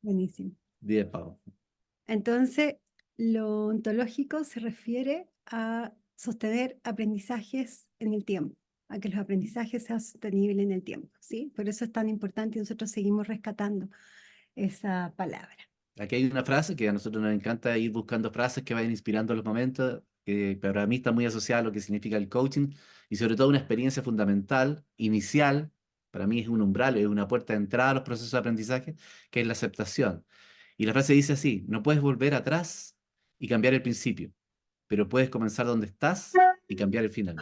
Buenísimo. 10 pavos. Entonces, lo ontológico se refiere a sostener aprendizajes en el tiempo, a que los aprendizajes sean sostenibles en el tiempo, ¿sí? Por eso es tan importante y nosotros seguimos rescatando esa palabra. Aquí hay una frase que a nosotros nos encanta ir buscando frases que vayan inspirando los momentos, que para mí está muy asociada a lo que significa el coaching y sobre todo una experiencia fundamental, inicial, para mí es un umbral, es una puerta de entrada a los procesos de aprendizaje, que es la aceptación. Y la frase dice así: no puedes volver atrás y cambiar el principio, pero puedes comenzar donde estás y cambiar el final.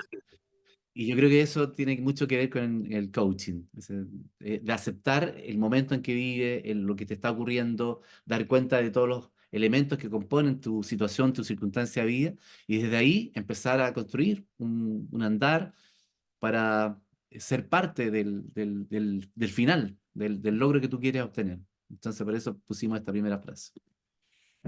Y yo creo que eso tiene mucho que ver con el coaching, de aceptar el momento en que vive, lo que te está ocurriendo, dar cuenta de todos los elementos que componen tu situación, tu circunstancia de vida, y desde ahí empezar a construir un andar para ser parte del final, del logro que tú quieres obtener. Entonces, por eso pusimos esta primera frase.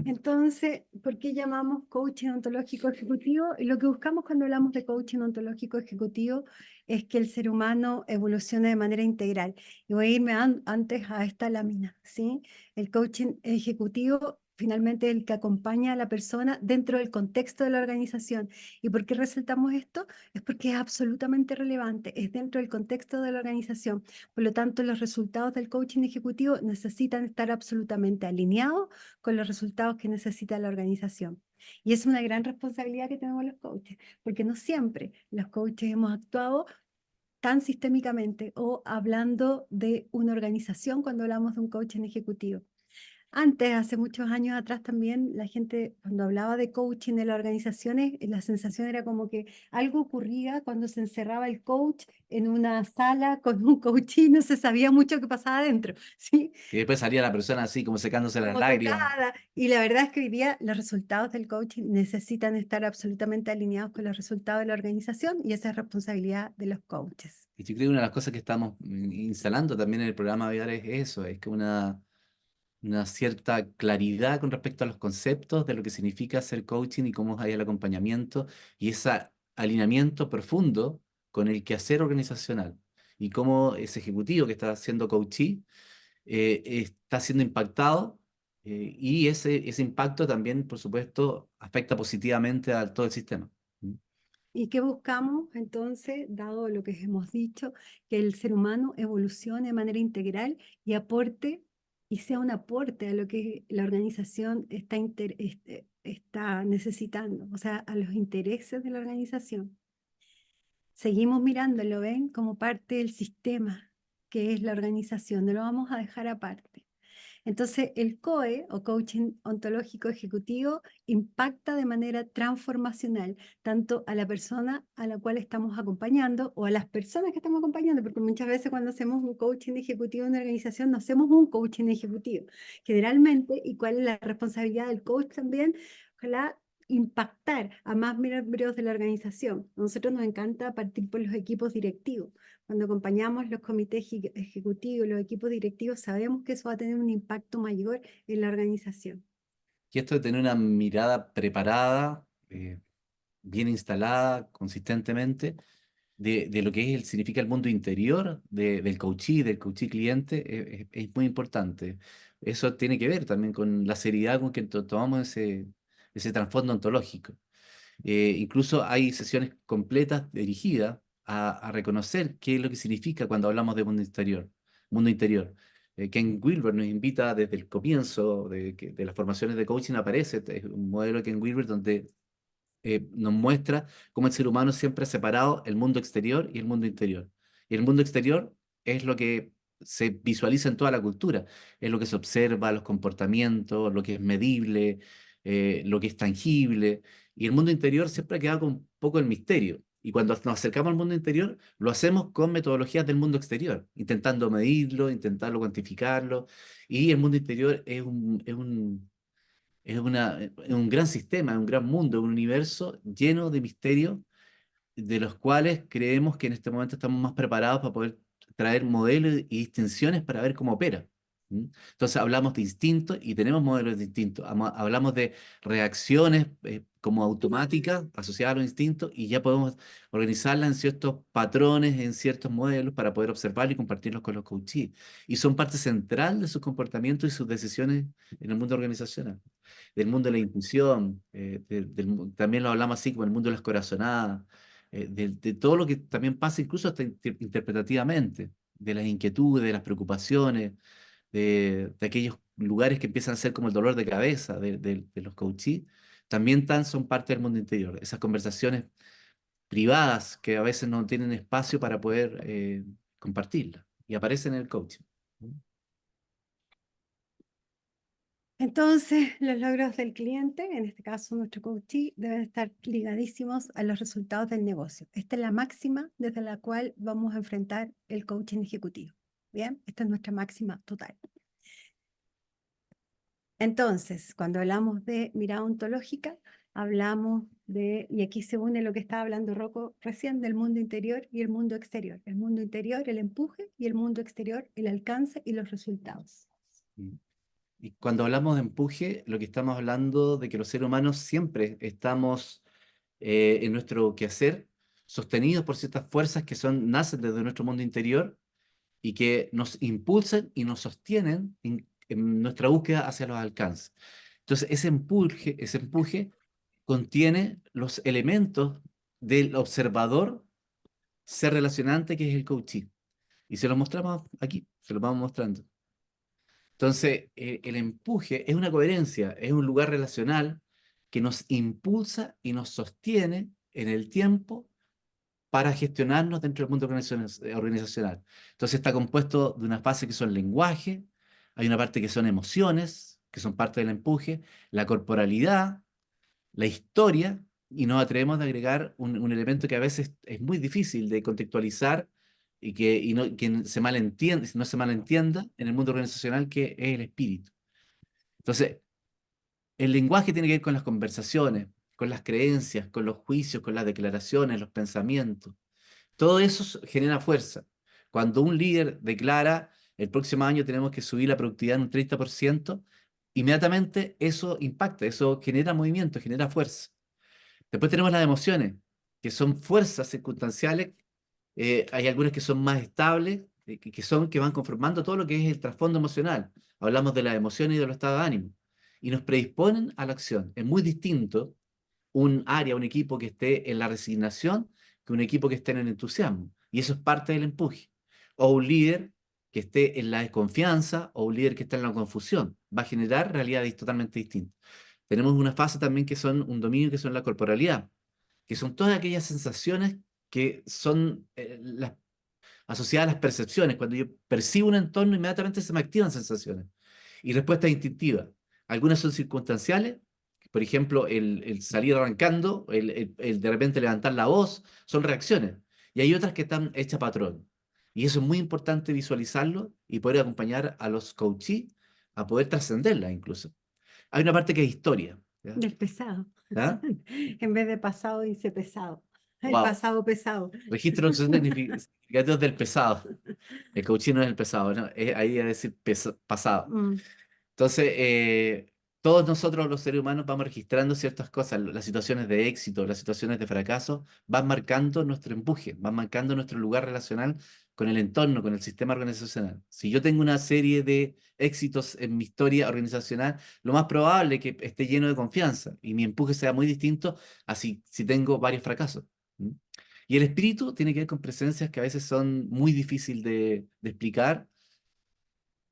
Entonces, ¿por qué llamamos coaching ontológico ejecutivo? Y lo que buscamos cuando hablamos de coaching ontológico ejecutivo es que el ser humano evolucione de manera integral. Y voy a irme antes a esta lámina, ¿sí? El coaching ejecutivo finalmente es el que acompaña a la persona dentro del contexto de la organización. ¿Y por qué resaltamos esto? Es porque es absolutamente relevante, es dentro del contexto de la organización. Por lo tanto, los resultados del coaching ejecutivo necesitan estar absolutamente alineados con los resultados que necesita la organización. Y es una gran responsabilidad que tenemos los coaches, porque no siempre los coaches hemos actuado tan sistémicamente o hablando de una organización cuando hablamos de un coaching ejecutivo. Antes, hace muchos años atrás también, la gente cuando hablaba de coaching en las organizaciones, la sensación era como que algo ocurría cuando se encerraba el coach en una sala con un coach y no se sabía mucho qué pasaba adentro, ¿sí? Y después salía la persona así como secándose las Como lágrimas. tocada. Y la verdad es que hoy día los resultados del coaching necesitan estar absolutamente alineados con los resultados de la organización y esa es responsabilidad de los coaches. Y yo creo que una de las cosas que estamos instalando también en el programa Aviar es eso, es que una cierta claridad con respecto a los conceptos de lo que significa hacer coaching y cómo hay el acompañamiento y ese alineamiento profundo con el quehacer organizacional y cómo ese ejecutivo que está haciendo coaching está siendo impactado y ese impacto también, por supuesto, afecta positivamente a todo el sistema. ¿Mm? ¿Y qué buscamos entonces, dado lo que hemos dicho, que el ser humano evolucione de manera integral y aporte y sea un aporte a lo que la organización está necesitando, o sea, a los intereses de la organización? Seguimos mirándolo, ¿ven? Como parte del sistema que es la organización, no lo vamos a dejar aparte. Entonces, el COE o Coaching Ontológico Ejecutivo impacta de manera transformacional tanto a la persona a la cual estamos acompañando o a las personas que estamos acompañando, porque muchas veces cuando hacemos un coaching ejecutivo en una organización, no hacemos un coaching ejecutivo. Generalmente, ¿y cuál es la responsabilidad del coach también? Ojalá impactar a más miembros de la organización. A nosotros nos encanta partir por los equipos directivos. Cuando acompañamos los comités ejecutivos, los equipos directivos, sabemos que eso va a tener un impacto mayor en la organización. Y esto de tener una mirada preparada, bien instalada consistentemente, de lo que es significa el mundo interior del coachee cliente, es muy importante. Eso tiene que ver también con la seriedad con que tomamos ese trasfondo ontológico. Incluso hay sesiones completas dirigidas a reconocer qué es lo que significa cuando hablamos de mundo interior. Mundo interior. Ken Wilber nos invita desde el comienzo de las formaciones de coaching, aparece es un modelo de Ken Wilber donde nos muestra cómo el ser humano siempre ha separado el mundo exterior y el mundo interior. Y el mundo exterior es lo que se visualiza en toda la cultura, es lo que se observa, los comportamientos, lo que es medible, lo que es tangible. Y el mundo interior siempre ha quedado con un poco el misterio. Y cuando nos acercamos al mundo interior, lo hacemos con metodologías del mundo exterior, intentando medirlo, intentando cuantificarlo. Y el mundo interior es un gran sistema, un gran mundo, un universo lleno de misterios de los cuales creemos que en este momento estamos más preparados para poder traer modelos y distinciones para ver cómo opera. ¿Mm? Entonces hablamos de instintos y tenemos modelos de instintos. Hablamos de reacciones como automáticas asociadas a los instintos y ya podemos organizarlas en ciertos patrones, en ciertos modelos para poder observarlos y compartirlos con los coaches. Y son parte central de sus comportamientos y sus decisiones en el mundo organizacional. Del mundo de la intuición, también lo hablamos así como el mundo de las corazonadas, de todo lo que también pasa incluso hasta interpretativamente, de las inquietudes, de las preocupaciones de aquellos lugares que empiezan a ser como el dolor de cabeza de los coaches, también son parte del mundo interior. Esas conversaciones privadas que a veces no tienen espacio para poder compartirlas y aparecen en el coaching. Entonces, los logros del cliente, en este caso nuestro coachee, deben estar ligadísimos a los resultados del negocio. Esta es la máxima desde la cual vamos a enfrentar el coaching ejecutivo. Bien, esta es nuestra máxima total. Entonces, cuando hablamos de mirada ontológica, hablamos de, y aquí se une lo que estaba hablando Rocco recién, del mundo interior y el mundo exterior. El mundo interior, el empuje, y el mundo exterior, el alcance y los resultados. Y cuando hablamos de empuje, lo que estamos hablando de que los seres humanos siempre estamos en nuestro quehacer sostenidos por ciertas fuerzas que nacen desde nuestro mundo interior y que nos impulsan y nos sostienen en nuestra búsqueda hacia los alcances. Entonces, ese empuje contiene los elementos del observador ser relacionante que es el coaching. Y se los mostramos aquí, se los vamos mostrando. Entonces, el empuje es una coherencia, es un lugar relacional que nos impulsa y nos sostiene en el tiempo para gestionarnos dentro del mundo organizacional. Entonces está compuesto de una fase que son lenguaje, hay una parte que son emociones, que son parte del empuje, la corporalidad, la historia, y nos atrevemos a agregar un elemento que a veces es muy difícil de contextualizar y que no se malentienda en el mundo organizacional, que es el espíritu. Entonces, el lenguaje tiene que ver con las conversaciones, con las creencias, con los juicios, con las declaraciones, los pensamientos. Todo eso genera fuerza. Cuando un líder declara, el próximo año tenemos que subir la productividad en un 30%, inmediatamente eso impacta, eso genera movimiento, genera fuerza. Después tenemos las emociones, que son fuerzas circunstanciales. Hay algunas que son más estables, que van conformando todo lo que es el trasfondo emocional. Hablamos de las emociones y de los estados de ánimo. Y nos predisponen a la acción. Es muy distinto un área, un equipo que esté en la resignación que un equipo que esté en el entusiasmo. Y eso es parte del empuje. O un líder que esté en la desconfianza o un líder que esté en la confusión. Va a generar realidades totalmente distintas. Tenemos una fase también que son un dominio que son la corporalidad, que son todas aquellas sensaciones que son asociadas a las percepciones. Cuando yo percibo un entorno, inmediatamente se me activan sensaciones. Y respuestas instintivas. Algunas son circunstanciales, por ejemplo, el salir arrancando, el de repente levantar la voz, son reacciones. Y hay otras que están hechas patrón. Y eso es muy importante visualizarlo y poder acompañar a los coaches a poder trascenderlas incluso. Hay una parte que es historia. ¿Ya? Del pesado. ¿Ya? En vez de pasado dice pesado. El Wow. pasado pesado. Registros significativos del pesado. El coaching no es el pesado, ¿no? Ahí es decir pasado. Mm. Entonces, todos nosotros los seres humanos vamos registrando ciertas cosas, las situaciones de éxito, las situaciones de fracaso, van marcando nuestro empuje, van marcando nuestro lugar relacional con el entorno, con el sistema organizacional. Si yo tengo una serie de éxitos en mi historia organizacional, lo más probable es que esté lleno de confianza y mi empuje sea muy distinto a si tengo varios fracasos. ¿Mm? Y el espíritu tiene que ver con presencias que a veces son muy difíciles de explicar,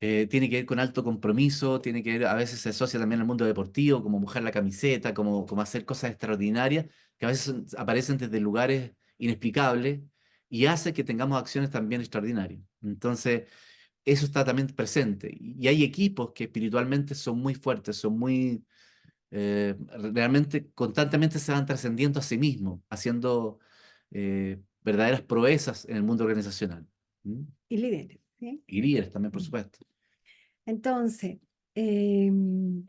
tiene que ver con alto compromiso, tiene que ver, a veces se asocia también al mundo deportivo, como mojar la camiseta, como hacer cosas extraordinarias, que a veces aparecen desde lugares inexplicables y hace que tengamos acciones también extraordinarias. Entonces, eso está también presente. Y hay equipos que espiritualmente son muy fuertes, son muy, realmente, constantemente se van trascendiendo a sí mismos, haciendo verdaderas proezas en el mundo organizacional. ¿Mm? Y líderes, ¿sí? Y líderes también, por supuesto. Entonces, em,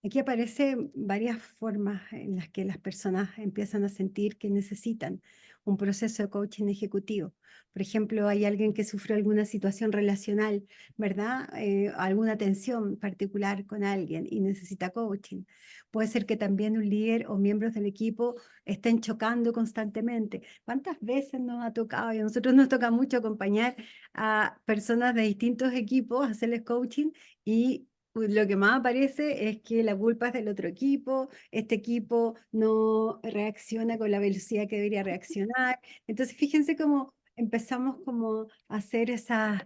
aquí aparecen varias formas en las que las personas empiezan a sentir que necesitan un proceso de coaching ejecutivo. Por ejemplo, hay alguien que sufrió alguna situación relacional, ¿verdad? Alguna tensión particular con alguien y necesita coaching. Puede ser que también un líder o miembros del equipo estén chocando constantemente. ¿Cuántas veces nos ha tocado? Y a nosotros nos toca mucho acompañar a personas de distintos equipos, hacerles coaching y lo que más aparece es que la culpa es del otro equipo, este equipo no reacciona con la velocidad que debería reaccionar. Entonces, fíjense cómo empezamos como a hacer esas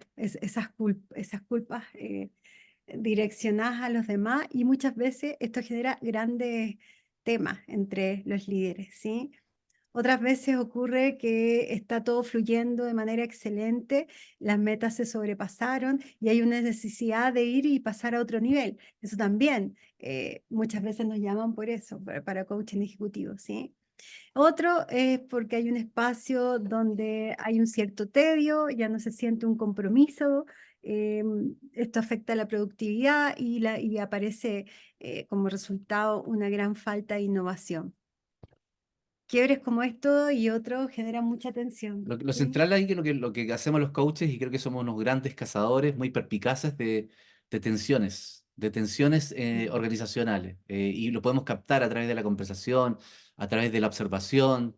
culpas direccionadas a los demás y muchas veces esto genera grandes temas entre los líderes, ¿sí? Otras veces ocurre que está todo fluyendo de manera excelente, las metas se sobrepasaron y hay una necesidad de ir y pasar a otro nivel. Eso también, muchas veces nos llaman por eso, para coaching ejecutivo, ¿sí? Otro es porque hay un espacio donde hay un cierto tedio, ya no se siente un compromiso, esto afecta la productividad y aparece como resultado una gran falta de innovación. Quiebres como esto y otros generan mucha tensión. Lo ¿Sí? central ahí que lo que hacemos los coaches, y creo que somos unos grandes cazadores, muy perpicaces de tensiones Mm. organizacionales. Y lo podemos captar a través de la conversación, a través de la observación.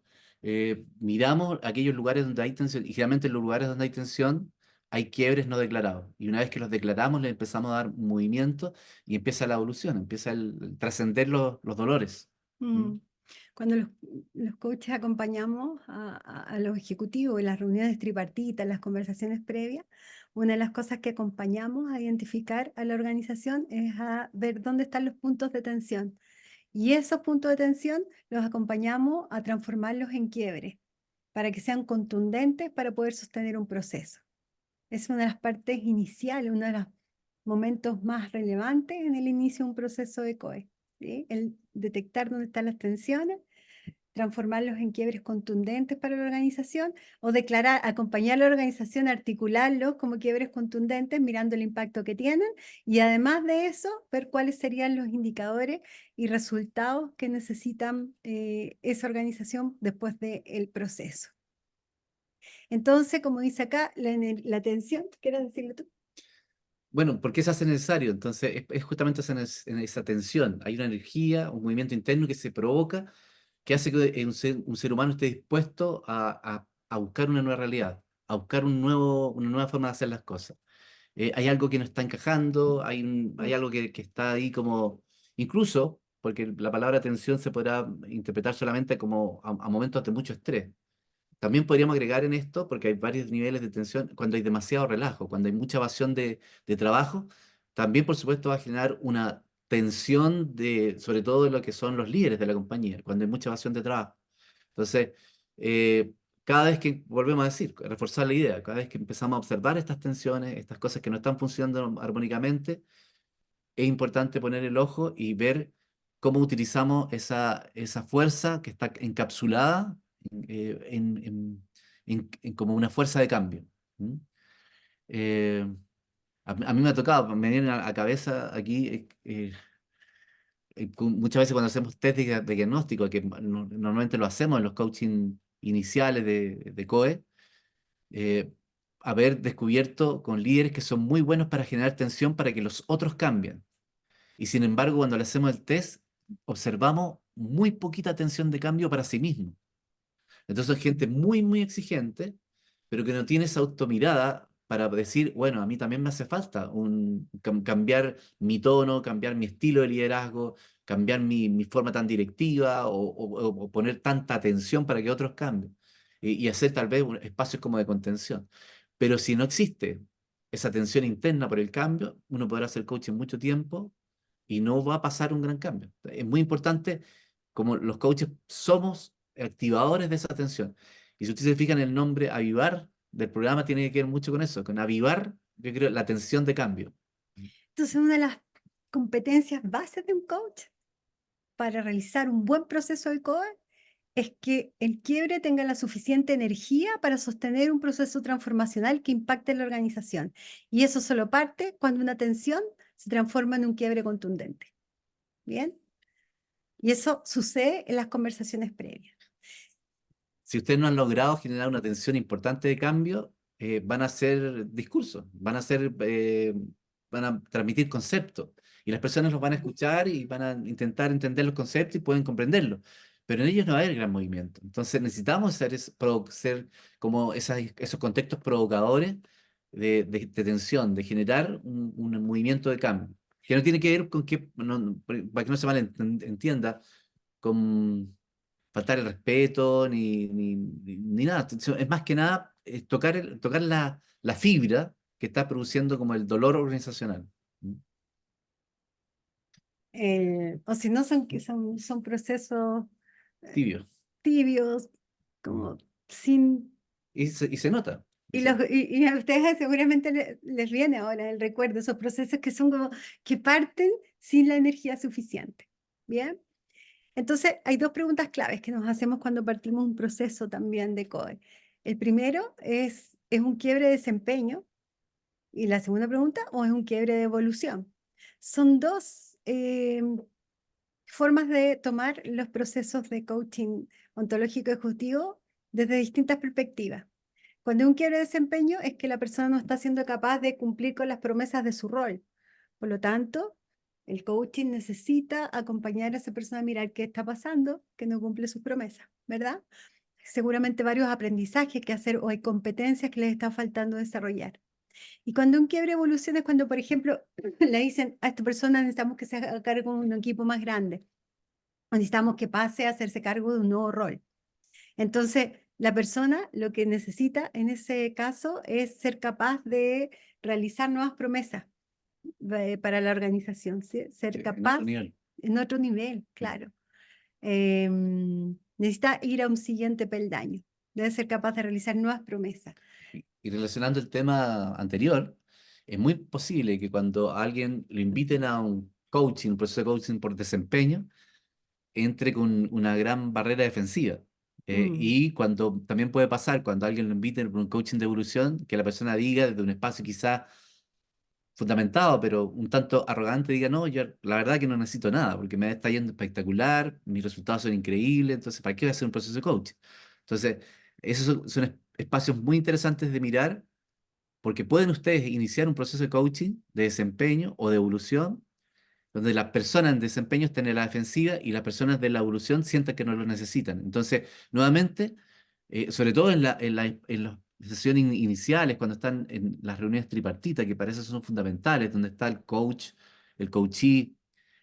Miramos aquellos lugares donde hay tensión, y generalmente en los lugares donde hay tensión hay quiebres no declarados. Y una vez que los declaramos, le empezamos a dar movimiento y empieza la evolución, empieza el trascender los dolores. ¿Mm? Mm. Cuando los coaches acompañamos a los ejecutivos en las reuniones tripartitas, las conversaciones previas, una de las cosas que acompañamos a identificar a la organización es a ver dónde están los puntos de tensión. Y esos puntos de tensión los acompañamos a transformarlos en quiebres para que sean contundentes para poder sostener un proceso. Es una de las partes iniciales, uno de los momentos más relevantes en el inicio de un proceso de COE, ¿sí? El detectar dónde están las tensiones, transformarlos en quiebres contundentes para la organización o declarar, acompañar a la organización, articularlos como quiebres contundentes, mirando el impacto que tienen y además de eso, ver cuáles serían los indicadores y resultados que necesitan esa organización después del proceso. Entonces, como dice acá, la tensión, ¿quieres decirlo tú? Bueno, ¿por qué se hace necesario? Entonces, es justamente en esa tensión. Hay una energía, un movimiento interno que se provoca, que hace que un ser humano esté dispuesto a buscar una nueva realidad, a buscar una nueva forma de hacer las cosas. Hay algo que no está encajando, hay Mm. algo que está ahí como, incluso, porque la palabra tensión se podrá interpretar solamente como a momentos de mucho estrés. También podríamos agregar en esto, porque hay varios niveles de tensión, cuando hay demasiado relajo, cuando hay mucha evasión de trabajo, también por supuesto va a generar una tensión sobre todo de lo que son los líderes de la compañía, cuando hay mucha evasión de trabajo. Entonces, eh, cada vez que, volvemos a decir, reforzar la idea, cada vez que empezamos a observar estas tensiones, estas cosas que no están funcionando armónicamente, es importante poner el ojo y ver cómo utilizamos esa fuerza que está encapsulada en como una fuerza de cambio. ¿Mm? Eh, a mí me ha tocado, me viene a la cabeza aquí, muchas veces cuando hacemos test de diagnóstico, que normalmente lo hacemos en los coaching iniciales de COE, eh, haber descubierto con líderes que son muy buenos para generar tensión para que los otros cambien. Y sin embargo, cuando le hacemos el test, observamos muy poquita atención de cambio para sí mismo. Entonces, son gente muy, muy exigente, pero que no tiene esa automirada para decir, bueno, a mí también me hace falta cambiar mi tono, cambiar mi estilo de liderazgo, cambiar mi forma tan directiva o poner tanta atención para que otros cambien. Y hacer tal vez espacios como de contención. Pero si no existe esa tensión interna por el cambio, uno podrá hacer coaching mucho tiempo y no va a pasar un gran cambio. Es muy importante, como los coaches somos activadores de esa atención. Y si ustedes se fijan, el nombre avivar del programa tiene que ver mucho con eso, con avivar, yo creo, la atención de cambio. Entonces, una de las competencias bases de un coach para realizar un buen proceso de COE es que el quiebre tenga la suficiente energía para sostener un proceso transformacional que impacte en la organización. Y eso solo parte cuando una tensión se transforma en un quiebre contundente. ¿Bien? Y eso sucede en las conversaciones previas. Si ustedes no han logrado generar una tensión importante de cambio, van a hacer discursos, van a transmitir conceptos. Y las personas los van a escuchar y van a intentar entender los conceptos y pueden comprenderlos. Pero en ellos no va a haber gran movimiento. Entonces necesitamos ser como esos contextos provocadores de tensión, de generar un movimiento de cambio. Que no tiene que ver con que, para que no se malentienda, con faltar el respeto ni nada. Es más que nada tocar la fibra que está produciendo como el dolor organizacional. ¿Mm? O si no, son procesos eh, Tibio. tibios, Mm. como sin... Y se nota. Y a ustedes seguramente les viene ahora el recuerdo, esos procesos que son como que parten sin la energía suficiente. ¿Bien? Entonces, hay dos preguntas claves que nos hacemos cuando partimos un proceso también de COE. El primero ¿es un quiebre de desempeño? Y la segunda pregunta, ¿o es un quiebre de evolución? Son dos formas de tomar los procesos de coaching ontológico ejecutivo desde distintas perspectivas. Cuando hay un quiebre de desempeño es que la persona no está siendo capaz de cumplir con las promesas de su rol. Por lo tanto, el coaching necesita acompañar a esa persona a mirar qué está pasando, que no cumple sus promesas, ¿verdad? Seguramente varios aprendizajes que hacer o hay competencias que les está faltando desarrollar. Y cuando un quiebre evoluciona es cuando, por ejemplo, le dicen a esta persona necesitamos que se haga cargo de un equipo más grande, o necesitamos que pase a hacerse cargo de un nuevo rol. Entonces, la persona lo que necesita en ese caso es ser capaz de realizar nuevas promesas para la organización, ¿sí? Ser Sí, en capaz otro nivel. en otro nivel, claro. Necesita ir a un siguiente peldaño, debe ser capaz de realizar nuevas promesas. Y relacionando el tema anterior, es muy posible que cuando a alguien lo inviten a un coaching, un proceso de coaching por desempeño, entre con una gran barrera defensiva. Mm. Y cuando también puede pasar, cuando alguien lo invite por un coaching de evolución, que la persona diga desde un espacio quizá fundamentado, pero un tanto arrogante, diga, no, yo la verdad que no necesito nada, porque me está yendo espectacular, mis resultados son increíbles, entonces, ¿para qué voy a hacer un proceso de coaching? Entonces, esos son espacios muy interesantes de mirar, porque pueden ustedes iniciar un proceso de coaching, de desempeño o de evolución, donde las personas en desempeño estén en la defensiva y las personas de la evolución sientan que no lo necesitan. Entonces, nuevamente, sobre todo en las sesiones iniciales, cuando están en las reuniones tripartitas, que para eso son fundamentales, donde está el coach, el coachee,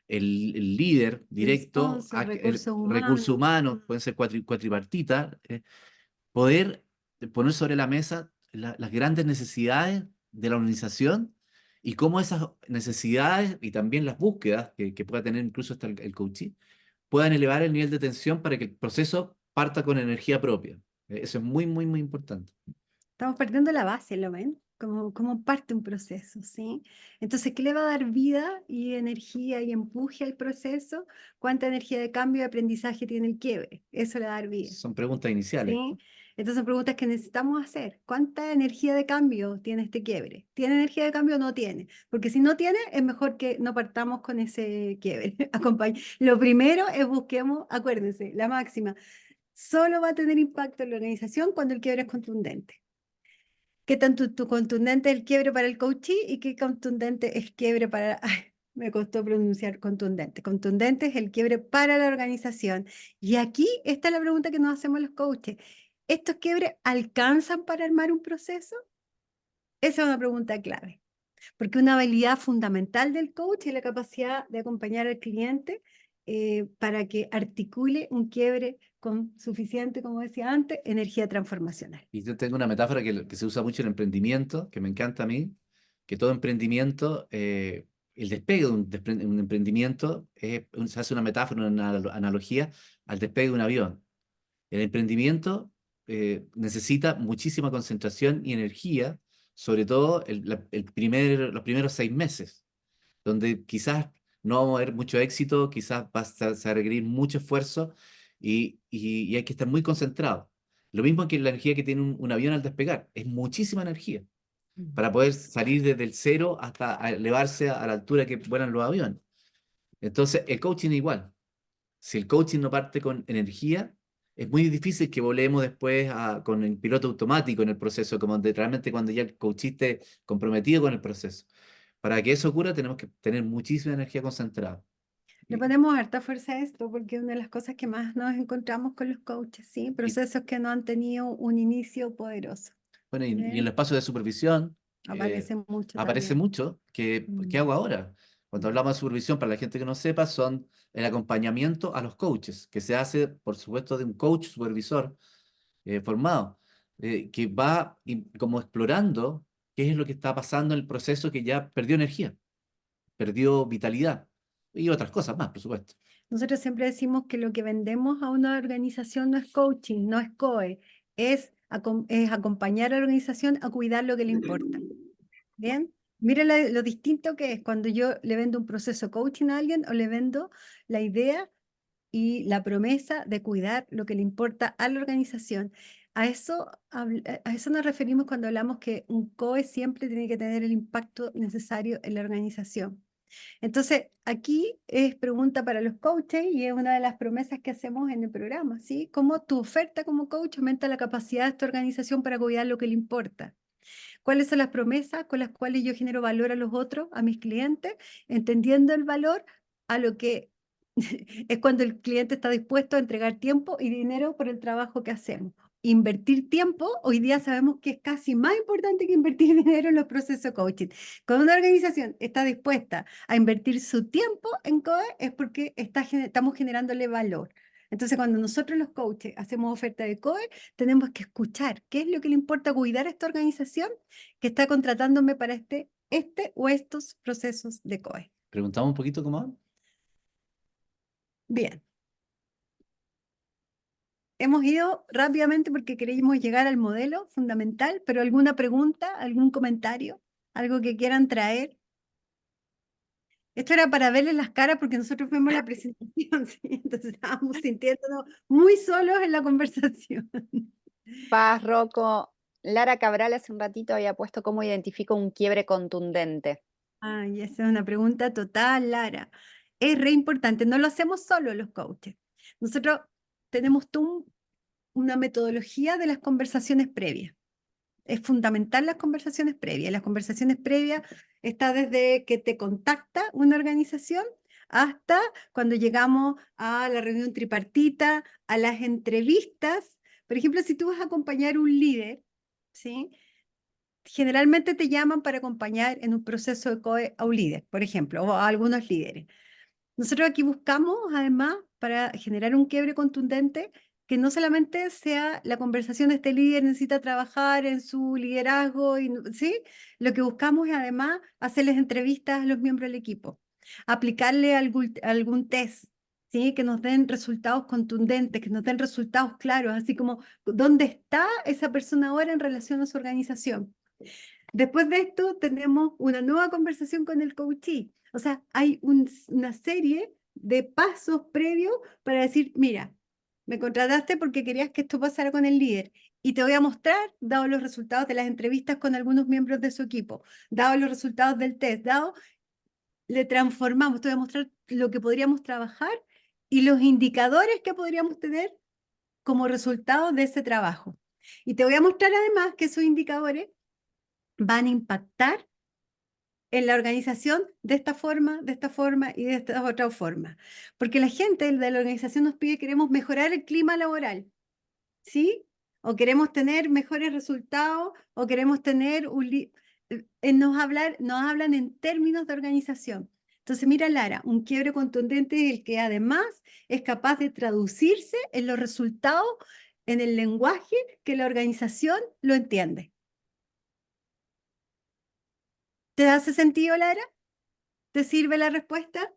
el líder El directo, sponsor, el recursos recurso humanos. humano, pueden ser cuatripartita, poder poner sobre la mesa las grandes necesidades de la organización y cómo esas necesidades y también las búsquedas que pueda tener incluso hasta el coachee puedan elevar el nivel de tensión para que el proceso parta con energía propia. Eso es muy, muy, muy importante. Estamos perdiendo la base, ¿lo ven? Como parte un proceso, ¿sí? Entonces, ¿qué le va a dar vida y energía y empuje al proceso? ¿Cuánta energía de cambio y aprendizaje tiene el quiebre? Eso le va a dar vida, Son preguntas iniciales. ¿sí? Entonces, son preguntas que necesitamos hacer. ¿Cuánta energía de cambio tiene este quiebre? ¿Tiene energía de cambio o no tiene? Porque si no tiene, es mejor que no partamos con ese quiebre. Lo primero es busquemos, acuérdense, la máxima, solo va a tener impacto en la organización cuando el quiebre es contundente. ¿Qué tanto tu contundente es el quiebre para el coachee y qué contundente es quiebre para... Ay, me costó pronunciar contundente. Contundente es el quiebre para la organización. Y aquí esta es la pregunta que nos hacemos los coaches. ¿Estos quiebres alcanzan para armar un proceso? Esa es una pregunta clave. Porque una habilidad fundamental del coach es la capacidad de acompañar al cliente para que articule un quiebre con suficiente, como decía antes, energía transformacional. Y yo tengo una metáfora que se usa mucho en emprendimiento, que me encanta a mí, que todo emprendimiento, el despegue de un emprendimiento, se hace una metáfora, una analogía al despegue de un avión. El emprendimiento necesita muchísima concentración y energía, sobre todo los primeros 6 meses, donde quizás no vamos a ver mucho éxito, quizás se va a requerir mucho esfuerzo y hay que estar muy concentrado. Lo mismo que la energía que tiene un avión al despegar, es muchísima energía Mm. para poder salir desde el cero hasta elevarse a la altura que vuelan los aviones. Entonces, el coaching es igual. Si el coaching no parte con energía, es muy difícil que volvemos después con el piloto automático en el proceso, como realmente cuando ya el coach esté comprometido con el proceso. Para que eso ocurra, tenemos que tener muchísima energía concentrada. Le Y, ponemos harta fuerza a esto porque es una de las cosas que más nos encontramos con los coaches, ¿sí? y, Procesos que no han tenido un inicio poderoso. bueno, y en ¿Sí? los espacios de supervisión Aparece mucho aparece también. mucho que, ¿qué Mm. hago ahora? Cuando hablamos de supervisión, para la gente que no sepa, son el acompañamiento a los coaches, que se hace, por supuesto, de un coach supervisor formado, que va como explorando qué es lo que está pasando en el proceso que ya perdió energía, perdió vitalidad y otras cosas más, por supuesto. Nosotros siempre decimos que lo que vendemos a una organización no es coaching, no es COE, es acompañar a la organización a cuidar lo que le importa. ¿Bien? Mira lo distinto que es cuando yo le vendo un proceso coaching a alguien o le vendo la idea y la promesa de cuidar lo que le importa a la organización. A eso nos referimos cuando hablamos que un COE siempre tiene que tener el impacto necesario en la organización. Entonces, aquí es pregunta para los coaches y es una de las promesas que hacemos en el programa, ¿sí? Cómo tu oferta como coach aumenta la capacidad de tu organización para cuidar lo que le importa. ¿Cuáles son las promesas con las cuales yo genero valor a los otros, a mis clientes? Entendiendo el valor a lo que es cuando el cliente está dispuesto a entregar tiempo y dinero por el trabajo que hacemos. Invertir tiempo, hoy día sabemos que es casi más importante que invertir dinero en los procesos de coaching. Cuando una organización está dispuesta a invertir su tiempo en COE es porque estamos generándole valor. Entonces, cuando nosotros los coaches hacemos oferta de COE, tenemos que escuchar qué es lo que le importa cuidar a esta organización que está contratándome para este o estos procesos de COE. Preguntamos un poquito cómo van. Bien, hemos ido rápidamente porque queremos llegar al modelo fundamental, pero ¿alguna pregunta, algún comentario, algo que quieran traer? Esto era para verles las caras porque nosotros vemos la presentación, ¿sí? Entonces estábamos sintiéndonos muy solos en la conversación. Paz, Rocco. Lara Cabral hace un ratito había puesto cómo identifico un quiebre contundente. Ay, esa es una pregunta total, Lara. Es re importante, no lo hacemos solo los coaches. Nosotros tenemos una metodología de las conversaciones previas. Es fundamental las conversaciones previas. Las conversaciones previas está desde que te contacta una organización hasta cuando llegamos a la reunión tripartita, a las entrevistas. Por ejemplo, si tú vas a acompañar a un líder, ¿sí? Generalmente te llaman para acompañar en un proceso de COE a un líder, por ejemplo, o a algunos líderes. Nosotros aquí buscamos, además, para generar un quiebre contundente, que no solamente sea la conversación de este líder necesita trabajar en su liderazgo, ¿sí? Lo que buscamos es además hacerles entrevistas a los miembros del equipo, aplicarle algún test, ¿sí? Que nos den resultados contundentes, que nos den resultados claros, así como dónde está esa persona ahora en relación a su organización. Después de esto tenemos una nueva conversación con el coachee. O sea, hay una serie de pasos previos para decir, mira, me contrataste porque querías que esto pasara con el líder y te voy a mostrar, dado los resultados de las entrevistas con algunos miembros de su equipo, dado los resultados del test, le transformamos, te voy a mostrar lo que podríamos trabajar y los indicadores que podríamos tener como resultado de ese trabajo. Y te voy a mostrar además que esos indicadores van a impactar en la organización de esta forma y de esta otra forma. Porque la gente de la organización nos pide, queremos mejorar el clima laboral, ¿sí? O queremos tener mejores resultados, o queremos tener nos hablan en términos de organización. Entonces, mira, Lara, un quiebre contundente es el que además es capaz de traducirse en los resultados, en el lenguaje que la organización lo entiende. ¿Te hace sentido, Lara? ¿Te sirve la respuesta?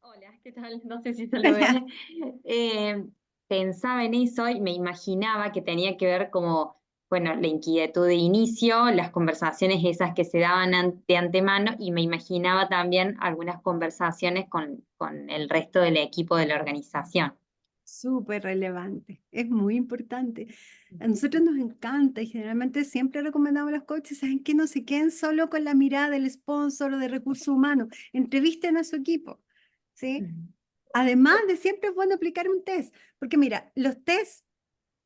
Hola, ¿qué tal? No sé si se lo ve. Eh, Pensaba en eso y me imaginaba que tenía que ver como, bueno, la inquietud de inicio, las conversaciones esas que se daban de antemano y me imaginaba también algunas conversaciones con el resto del equipo de la organización. Súper relevante, es muy importante. A nosotros nos encanta y generalmente siempre recomendamos a los coaches, ¿saben qué? No se queden solo con la mirada del sponsor o de recursos humanos, entrevisten a su equipo, ¿sí? Además de siempre es bueno aplicar un test, porque mira, los test,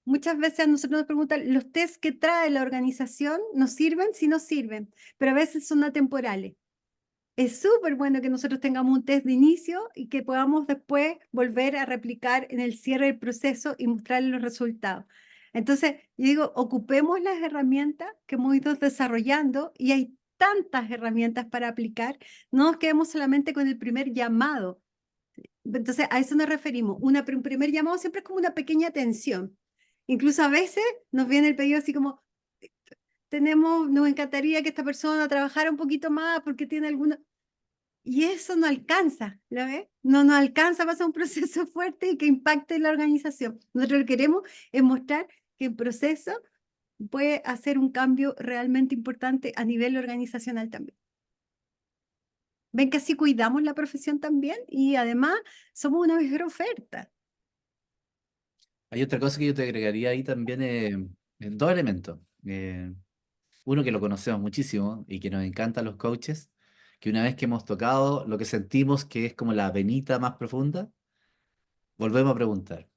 muchas veces a nosotros nos preguntan, ¿los test que trae la organización nos sirven? Sí nos sirven, pero a veces son atemporales. Es súper bueno que nosotros tengamos un test de inicio y que podamos después volver a replicar en el cierre del proceso y mostrarle los resultados. Entonces, yo digo, ocupemos las herramientas que hemos ido desarrollando y hay tantas herramientas para aplicar, no nos quedemos solamente con el primer llamado. Entonces, a eso nos referimos. Un primer llamado siempre es como una pequeña atención. Incluso a veces nos viene el pedido así como, nos encantaría que esta persona trabajara un poquito más porque tiene alguna... Y eso no alcanza, ¿lo ves? No nos alcanza para hacer un proceso fuerte y que impacte en la organización. Nosotros lo que queremos es mostrar que el proceso puede hacer un cambio realmente importante a nivel organizacional también. Ven que así cuidamos la profesión también y además somos una mejor oferta. Hay otra cosa que yo te agregaría ahí también, dos elementos. Uno que lo conocemos muchísimo y que nos encantan los coaches, que una vez que hemos tocado lo que sentimos que es como la venita más profunda, volvemos a preguntar,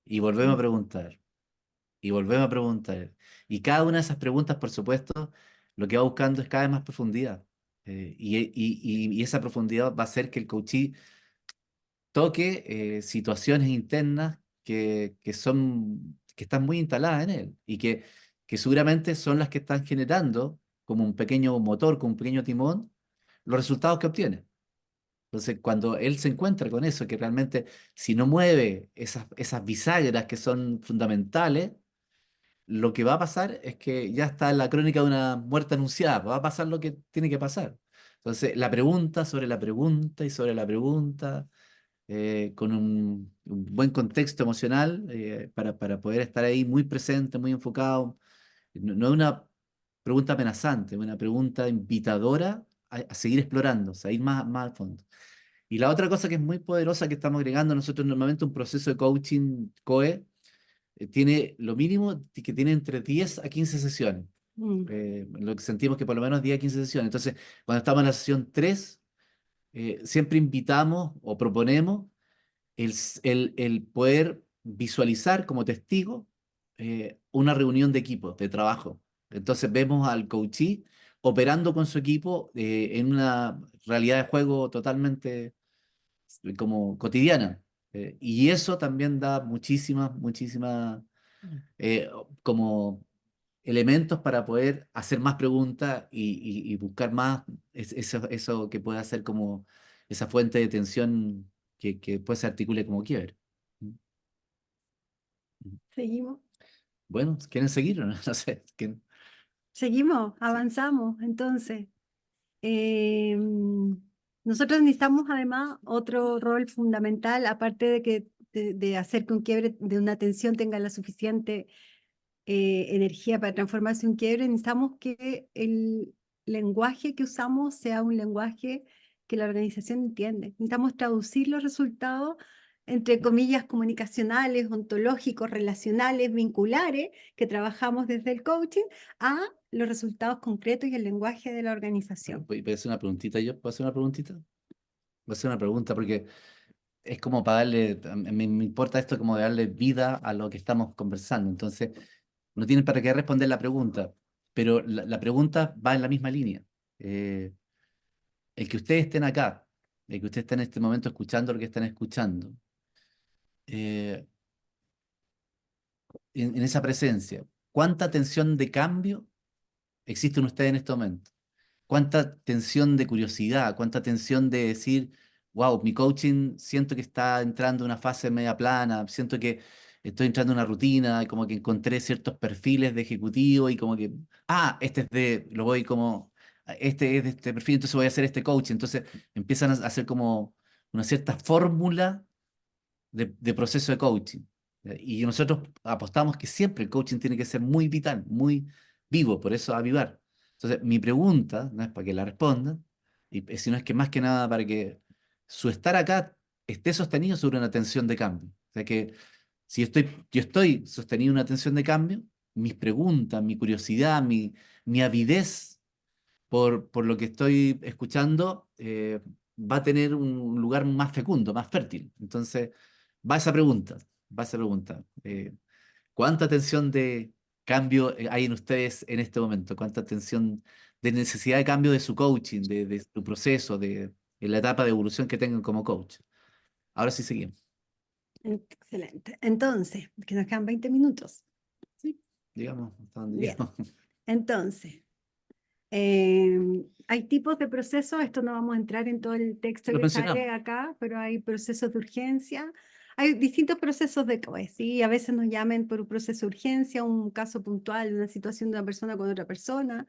y volvemos a preguntar, y volvemos a preguntar. Y cada una de esas preguntas, por supuesto, lo que va buscando es cada vez más profundidad. Y esa profundidad va a hacer que el coachee toque situaciones internas que están muy instaladas en él y que seguramente son las que están generando como un pequeño motor, como un pequeño timón, los resultados que obtiene. Entonces, cuando él se encuentra con eso, que realmente si no mueve esas bisagras que son fundamentales, lo que va a pasar es que ya está en la crónica de una muerte anunciada, va a pasar lo que tiene que pasar. Entonces, la pregunta sobre la pregunta y sobre la pregunta, con un buen contexto emocional, para poder estar ahí muy presente, muy enfocado. No, no es una pregunta amenazante, es una pregunta invitadora a seguir explorando, a ir más al fondo. Y la otra cosa que es muy poderosa que estamos agregando nosotros normalmente, un proceso de coaching COE, tiene lo mínimo que tiene entre 10 a 15 sesiones. Mm. Lo que sentimos que por lo menos 10 a 15 sesiones. Entonces, cuando estamos en la sesión 3, siempre invitamos o proponemos el poder visualizar como testigo una reunión de equipo, de trabajo. Entonces vemos al coachee operando con su equipo en una realidad de juego totalmente como cotidiana. Y eso también da muchísimas como elementos para poder hacer más preguntas y buscar más eso que puede hacer como esa fuente de tensión que después se articule como quiebre. Seguimos. Bueno, ¿quieren seguir o no? No sé. Seguimos, avanzamos. Entonces, nosotros necesitamos además otro rol fundamental, aparte de hacer que un quiebre de una tensión tenga la suficiente energía para transformarse en un quiebre, necesitamos que el lenguaje que usamos sea un lenguaje que la organización entiende. Necesitamos traducir los resultados, entre comillas, comunicacionales, ontológicos, relacionales, vinculares, que trabajamos desde el coaching, a los resultados concretos y el lenguaje de la organización. ¿Puedo hacer una preguntita yo? ¿Puedo hacer una preguntita? Voy a hacer una pregunta porque es como para darle, me importa esto como de darle vida a lo que estamos conversando. Entonces, no tienen para qué responder la pregunta, pero la pregunta va en la misma línea. Eh, el que ustedes estén acá, el que ustedes estén en este momento escuchando lo que están escuchando, eh, en esa presencia, ¿cuánta tensión de cambio existe en ustedes en este momento? ¿Cuánta tensión de curiosidad? ¿Cuánta tensión de decir, wow, mi coaching siento que está entrando en una fase media plana, siento que estoy entrando en una rutina, y como que encontré ciertos perfiles de ejecutivo y como que, este es lo voy como, este es de este perfil, entonces voy a hacer este coaching. Entonces empiezan a hacer como una cierta fórmula de proceso de coaching. Y nosotros apostamos que siempre el coaching tiene que ser muy vital, muy vivo, por eso avivar. Entonces, mi pregunta, no es para que la respondan, sino es que más que nada para que su estar acá esté sostenido sobre una tensión de cambio. O sea que si yo estoy sostenido en una tensión de cambio, mis preguntas, mi curiosidad, mi avidez por lo que estoy escuchando, va a tener un lugar más fecundo, más fértil. Entonces, va esa pregunta, va esa pregunta. ¿Cuánta tensión de cambio hay en ustedes en este momento? ¿Cuánta tensión de necesidad de cambio de su coaching, de su proceso, en la etapa de evolución que tengan como coach? Ahora sí seguimos. Excelente. Entonces, que nos quedan 20 minutos. Sí, digamos, hasta donde Bien. llegamos. Entonces, hay tipos de procesos, esto no vamos a entrar en todo el texto Lo que sale mencionamos. acá, pero hay procesos de urgencia, hay distintos procesos de COE, ¿sí? A veces nos llaman por un proceso de urgencia, un caso puntual, una situación de una persona con otra persona.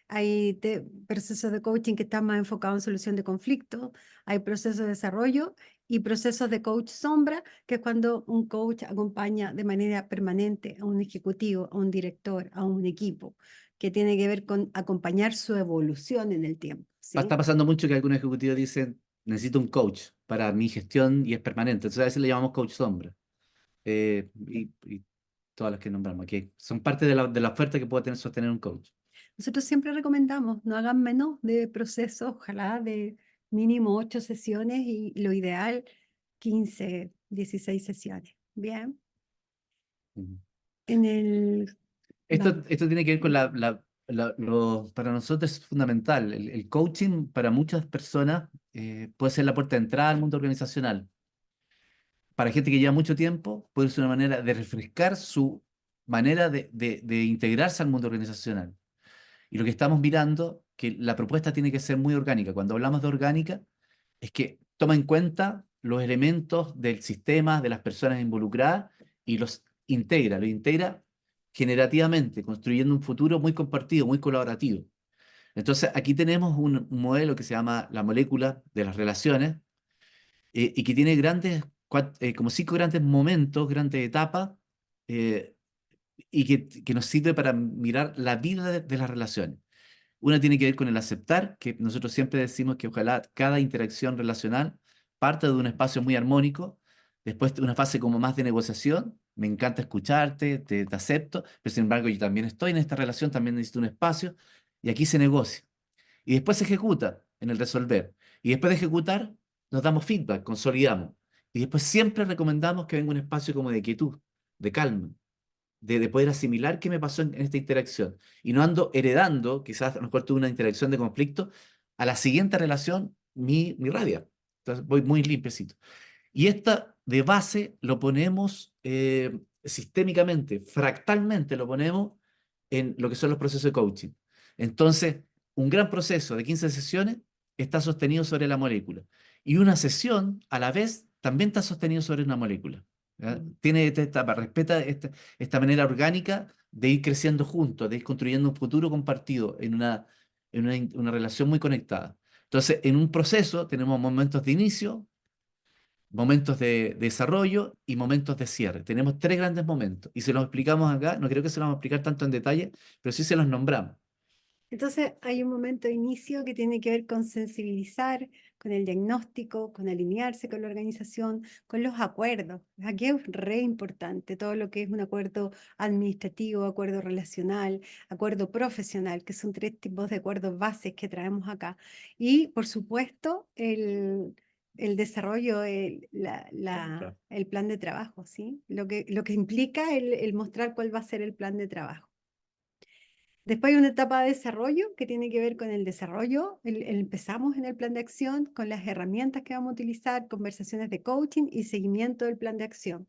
Hay procesos de coaching que están más enfocados en solución de conflictos, hay procesos de desarrollo y procesos de coach sombra, que es cuando un coach acompaña de manera permanente a un ejecutivo, a un director, a un equipo, que tiene que ver con acompañar su evolución en el tiempo, ¿sí? Está pasando mucho que algunos ejecutivos dicen, necesito un coach para mi gestión y es permanente. Entonces a veces le llamamos coach sombra. Y todas las que nombramos aquí son parte de la oferta que puede sostener un coach. Nosotros siempre recomendamos, no hagan menos de procesos, ojalá de mínimo 8 sesiones y lo ideal 15, 16 sesiones. Bien, Ujú. en el... Esto, vamos. esto tiene que ver con para nosotros es fundamental. El coaching para muchas personas puede ser la puerta de entrada al mundo organizacional. Para gente que lleva mucho tiempo, puede ser una manera de refrescar su manera de integrarse al mundo organizacional. Y lo que estamos mirando, que la propuesta tiene que ser muy orgánica. Cuando hablamos de orgánica, es que toma en cuenta los elementos del sistema, de las personas involucradas y los integra generativamente, construyendo un futuro muy compartido, muy colaborativo. Entonces, aquí tenemos un modelo que se llama la molécula de las relaciones y que tiene como 5 grandes momentos, grandes etapas, eh, y que nos sirve para mirar la vida de las relaciones. Una tiene que ver con el aceptar, que nosotros siempre decimos que ojalá cada interacción relacional parte de un espacio muy armónico, después de una fase como más de negociación, me encanta escucharte, te acepto, pero sin embargo yo también estoy en esta relación, también necesito un espacio, y aquí se negocia. Y después se ejecuta en el resolver. Y después de ejecutar, nos damos feedback, consolidamos. Y después siempre recomendamos que venga un espacio como de quietud, de calma, de poder asimilar qué me pasó en esta interacción. Y no ando heredando, quizás a lo mejor tuve una interacción de conflicto, a la siguiente relación mi rabia. Entonces voy muy limpiecito. Y esta de base lo ponemos sistémicamente, fractalmente lo ponemos en lo que son los procesos de coaching. Entonces, un gran proceso de 15 sesiones está sostenido sobre la molécula. Y una sesión, a la vez, también está sostenido sobre una molécula. ¿Ya? Tiene esta etapa, respeta esta manera orgánica de ir creciendo juntos, de ir construyendo un futuro compartido en una relación muy conectada. Entonces, en un proceso tenemos momentos de inicio, momentos de desarrollo y momentos de cierre. Tenemos 3 grandes momentos y se los explicamos acá, no creo que se los vamos a explicar tanto en detalle, pero sí se los nombramos. Entonces hay un momento de inicio que tiene que ver con sensibilizar, con el diagnóstico, con alinearse con la organización, con los acuerdos. Aquí es re importante todo lo que es un acuerdo administrativo, acuerdo relacional, acuerdo profesional, que son 3 tipos de acuerdos bases que traemos acá. Y por supuesto el desarrollo, el plan de trabajo, ¿sí? Lo que implica el mostrar cuál va a ser el plan de trabajo. Después hay una etapa de desarrollo que tiene que ver con el desarrollo. Empezamos en el plan de acción con las herramientas que vamos a utilizar, conversaciones de coaching y seguimiento del plan de acción.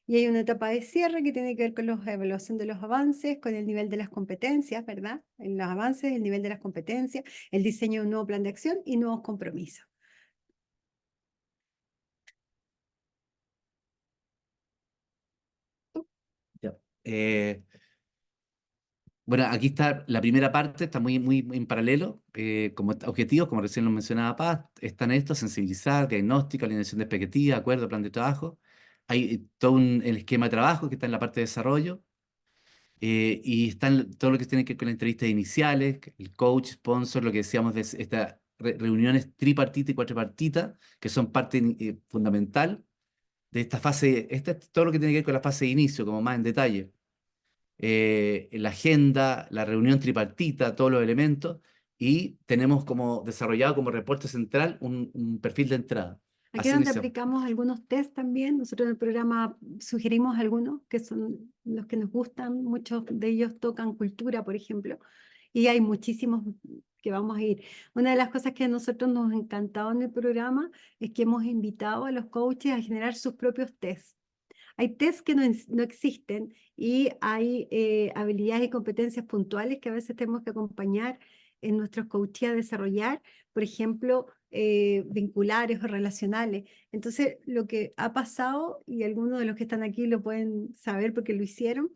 Y hay una etapa de cierre que tiene que ver con la evaluación de los avances, con el nivel de las competencias, ¿verdad? En los avances, el nivel de las competencias, el diseño de un nuevo plan de acción y nuevos compromisos. Ya. Bueno, aquí está la primera parte, está muy en paralelo, como objetivos, como recién lo mencionaba Paz, están estos: sensibilizar, diagnóstico, alineación de expectativas, acuerdo, plan de trabajo. Hay todo el esquema de trabajo que está en la parte de desarrollo, y están todo lo que tiene que ver con las entrevistas iniciales, el coach, sponsor, lo que decíamos de estas reuniones tripartita y cuatripartita, que son parte fundamental de esta fase, todo lo que tiene que ver con la fase de inicio, como más en detalle, la agenda, la reunión tripartita, todos los elementos, y tenemos como desarrollado como reporte central un perfil de entrada. Aquí Así es donde iniciamos. aplicamos algunos test también. Nosotros en el programa sugerimos algunos que son los que nos gustan. Muchos de ellos tocan cultura, por ejemplo, y hay muchísimos que vamos a ir. Una de las cosas que a nosotros nos ha encantado en el programa es que hemos invitado a los coaches a generar sus propios tests. Hay tests que no existen y hay habilidades y competencias puntuales que a veces tenemos que acompañar en nuestros coaches a desarrollar, por ejemplo, vinculares o relacionales. Entonces, lo que ha pasado, y algunos de los que están aquí lo pueden saber porque lo hicieron,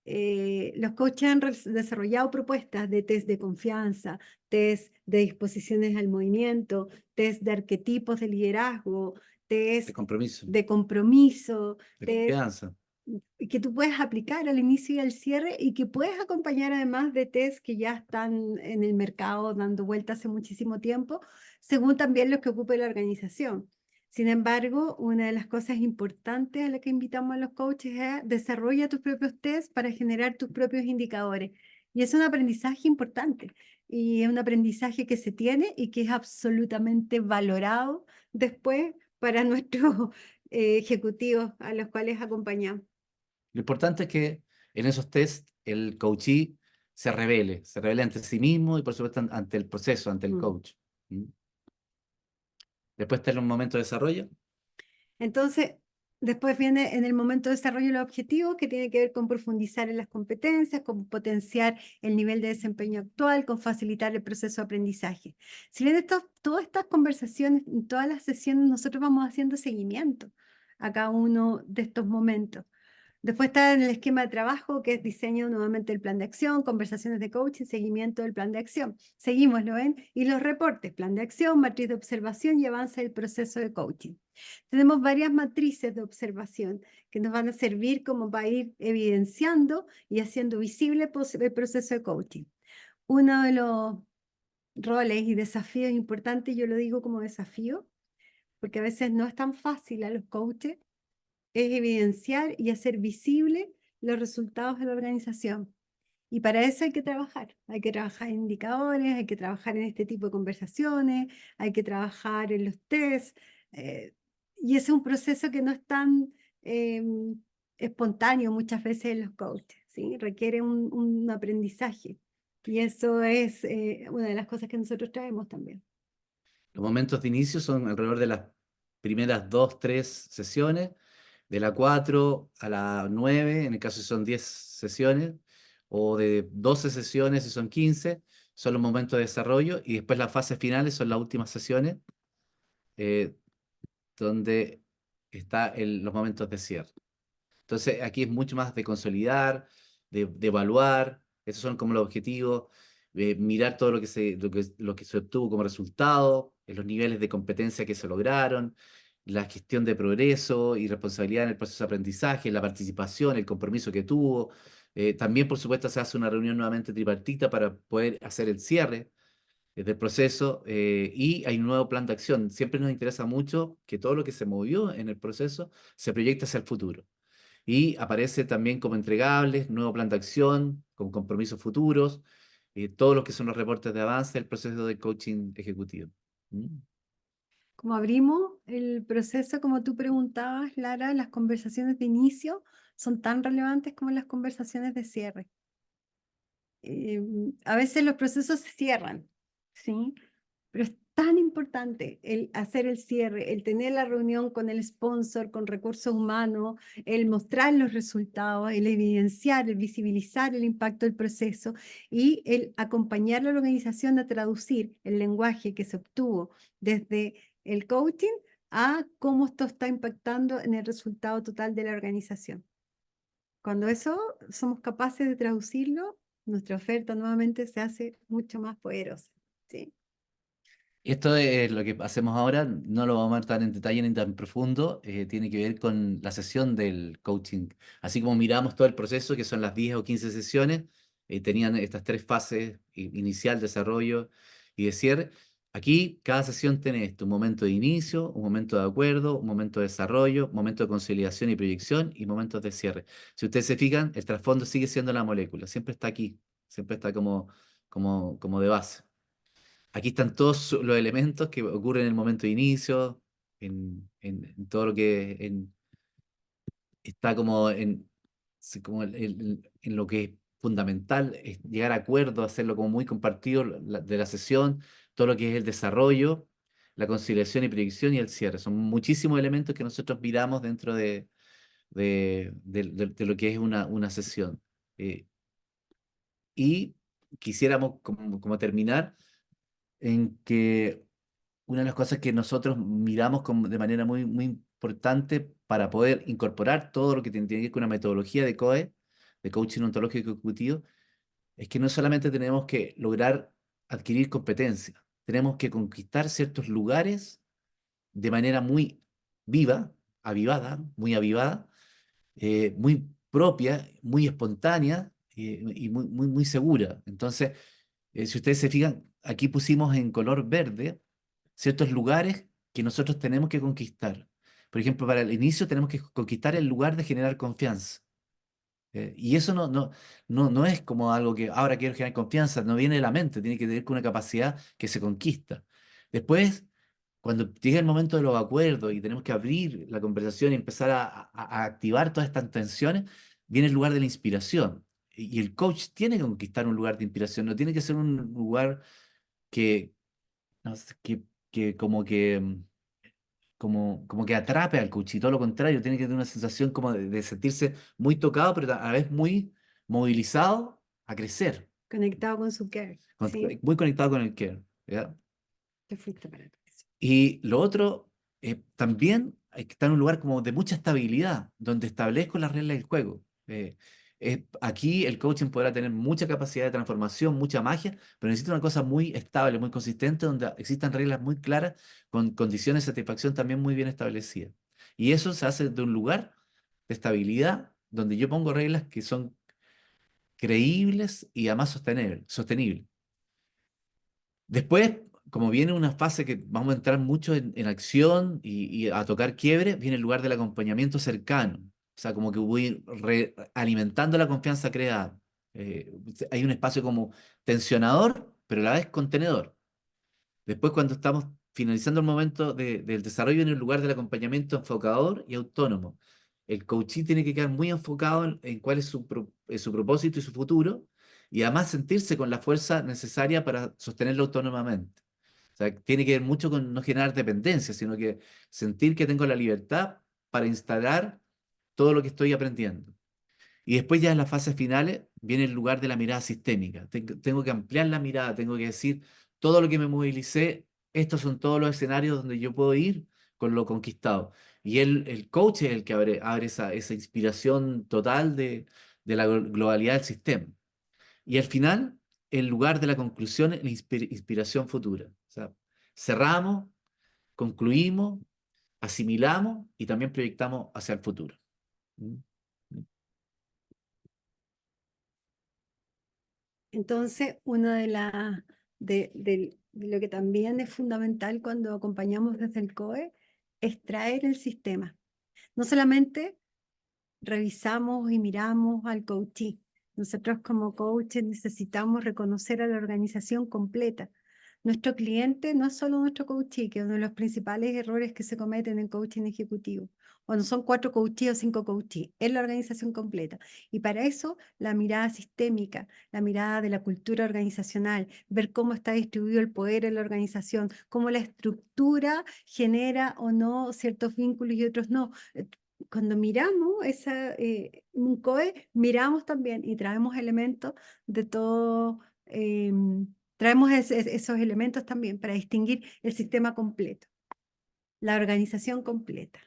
los coaches han desarrollado propuestas de test de confianza, test de disposiciones al movimiento, test de arquetipos de liderazgo, De test compromiso, de compromiso, de test confianza. que tú puedes aplicar al inicio y al cierre y que puedes acompañar además de test que ya están en el mercado dando vueltas hace muchísimo tiempo, según también los que ocupe la organización. Sin embargo, una de las cosas importantes a las que invitamos a los coaches es desarrolla tus propios tests para generar tus propios indicadores. Y es un aprendizaje importante y es un aprendizaje que se tiene y que es absolutamente valorado después para nuestros ejecutivos a los cuales acompañamos. Lo importante es que en esos test el coachee se revele ante sí mismo y por supuesto ante el proceso, ante el Mm. coach. ¿Mm? Después está el momento de desarrollo. Entonces, después viene en el momento de desarrollo los objetivos, que tiene que ver con profundizar en las competencias, con potenciar el nivel de desempeño actual, con facilitar el proceso de aprendizaje. Si bien todas estas conversaciones, en todas las sesiones, nosotros vamos haciendo seguimiento a cada uno de estos momentos. Después está en el esquema de trabajo, que es diseño nuevamente del plan de acción, conversaciones de coaching, seguimiento del plan de acción. Seguimos, ¿lo ven? Y los reportes, plan de acción, matriz de observación y avance del proceso de coaching. Tenemos varias matrices de observación que nos van a servir como para ir evidenciando y haciendo visible el proceso de coaching. Uno de los roles y desafíos importantes, yo lo digo como desafío, porque a veces no es tan fácil a los coaches, es evidenciar y hacer visible los resultados de la organización. Y para eso hay que trabajar en indicadores, hay que trabajar en este tipo de conversaciones, hay que trabajar en los tests, y ese es un proceso que no es tan espontáneo muchas veces en los coaches, ¿sí? Requiere un aprendizaje. Y eso es una de las cosas que nosotros traemos también. Los momentos de inicio son alrededor de las primeras 2, 3 sesiones, de la 4 a la 9, en el caso si son 10 sesiones, o de 12 sesiones si son 15, son los momentos de desarrollo, y después las fases finales son las últimas sesiones, eh, donde están los momentos de cierre. Entonces, aquí es mucho más de consolidar, de evaluar, esos son como los objetivos, mirar todo lo que se obtuvo como resultado, los niveles de competencia que se lograron, la gestión de progreso y responsabilidad en el proceso de aprendizaje, la participación, el compromiso que tuvo. También, por supuesto, se hace una reunión nuevamente tripartita para poder hacer el cierre del proceso, y hay un nuevo plan de acción. Siempre nos interesa mucho que todo lo que se movió en el proceso se proyecte hacia el futuro. Y aparece también como entregables, nuevo plan de acción, con compromisos futuros, todos los que son los reportes de avance del proceso de coaching ejecutivo. ¿Mm? Como abrimos el proceso, como tú preguntabas, Lara, las conversaciones de inicio son tan relevantes como las conversaciones de cierre. A veces los procesos se cierran, ¿sí? Pero es tan importante el hacer el cierre, el tener la reunión con el sponsor, con recursos humanos, el mostrar los resultados, el evidenciar, el visibilizar el impacto del proceso y el acompañar a la organización a traducir el lenguaje que se obtuvo desde el coaching a cómo esto está impactando en el resultado total de la organización. Cuando eso somos capaces de traducirlo, nuestra oferta nuevamente se hace mucho más poderosa, ¿sí? Esto es lo que hacemos ahora, no lo vamos a ver tan en detalle ni tan profundo, tiene que ver con la sesión del coaching. Así como miramos todo el proceso, que son las 10 o 15 sesiones, tenían estas 3 fases, inicial, desarrollo y de cierre. Aquí cada sesión tiene esto, un momento de inicio, un momento de acuerdo, un momento de desarrollo, un momento de consolidación y proyección y momentos de cierre. Si ustedes se fijan, el trasfondo sigue siendo la molécula, siempre está aquí, siempre está como de base. Aquí están todos los elementos que ocurren en el momento de inicio, en todo lo que está como como en lo que es fundamental, es llegar a acuerdos, hacerlo como muy compartido de la sesión, todo lo que es el desarrollo, la conciliación y predicción y el cierre. Son muchísimos elementos que nosotros miramos dentro de lo que es una sesión. Y quisiéramos como terminar en que una de las cosas que nosotros miramos de manera muy importante para poder incorporar todo lo que tiene que ver con una metodología de COE, de coaching ontológico ejecutivo, es que no solamente tenemos que lograr adquirir competencias, tenemos que conquistar ciertos lugares de manera muy viva, muy avivada, muy propia, muy espontánea y muy segura. Entonces, si ustedes se fijan, aquí pusimos en color verde ciertos lugares que nosotros tenemos que conquistar. Por ejemplo, para el inicio tenemos que conquistar el lugar de generar confianza. Y eso no es como algo que ahora quiero generar confianza, no viene de la mente, tiene que tener una capacidad que se conquista. Después, cuando llega el momento de los acuerdos y tenemos que abrir la conversación y empezar a activar todas estas tensiones, viene el lugar de la inspiración. Y el coach tiene que conquistar un lugar de inspiración, no tiene que ser un lugar que, no sé, que como que atrape al coach y todo lo contrario, tiene que tener una sensación como de sentirse muy tocado, pero a la vez muy movilizado a crecer, Conectado con su care. Sí, muy conectado con el care. ¿Ya? te fuiste para atrás. Y lo otro, también hay que estar en un lugar como de mucha estabilidad, donde establezco las reglas del juego. Aquí el coaching podrá tener mucha capacidad de transformación, mucha magia, pero necesita una cosa muy estable, muy consistente, donde existan reglas muy claras, con condiciones de satisfacción también muy bien establecidas. Y eso se hace de un lugar de estabilidad, donde yo pongo reglas que son creíbles y además sostenibles. Después, como viene una fase que vamos a entrar mucho en acción y a tocar quiebre, viene el lugar del acompañamiento cercano. O sea, como que voy alimentando la confianza creada. Hay un espacio como tensionador, pero a la vez contenedor. Después, cuando estamos finalizando el momento del desarrollo, viene el lugar del acompañamiento enfocador y autónomo. El coachee tiene que quedar muy enfocado en cuál es su propósito y su futuro, y además sentirse con la fuerza necesaria para sostenerlo autónomamente. O sea, tiene que ver mucho con no generar dependencia, sino que sentir que tengo la libertad para instalar todo lo que estoy aprendiendo. Y después ya en las fases finales viene el lugar de la mirada sistémica. Tengo que ampliar la mirada, tengo que decir todo lo que me movilicé, estos son todos los escenarios donde yo puedo ir con lo conquistado. Y el coach es el que abre esa inspiración total de la globalidad del sistema. Y al final, el lugar de la conclusión es la inspiración futura. O sea, cerramos, concluimos, asimilamos y también proyectamos hacia el futuro. ¿Mm? Entonces, una de lo que también es fundamental cuando acompañamos desde el COE es traer el sistema. No solamente revisamos y miramos al coachee. Nosotros como coaches necesitamos reconocer a la organización completa. Nuestro cliente no es solo nuestro coachee, que es uno de los principales errores que se cometen en coaching ejecutivo. O no son 4 coachees o 5 coachees, es la organización completa. Y para eso, la mirada sistémica, la mirada de la cultura organizacional, ver cómo está distribuido el poder en la organización, cómo la estructura genera o no ciertos vínculos y otros no. Cuando miramos un COE, miramos también y traemos elementos de todo, traemos esos elementos también para distinguir el sistema completo, la organización completa.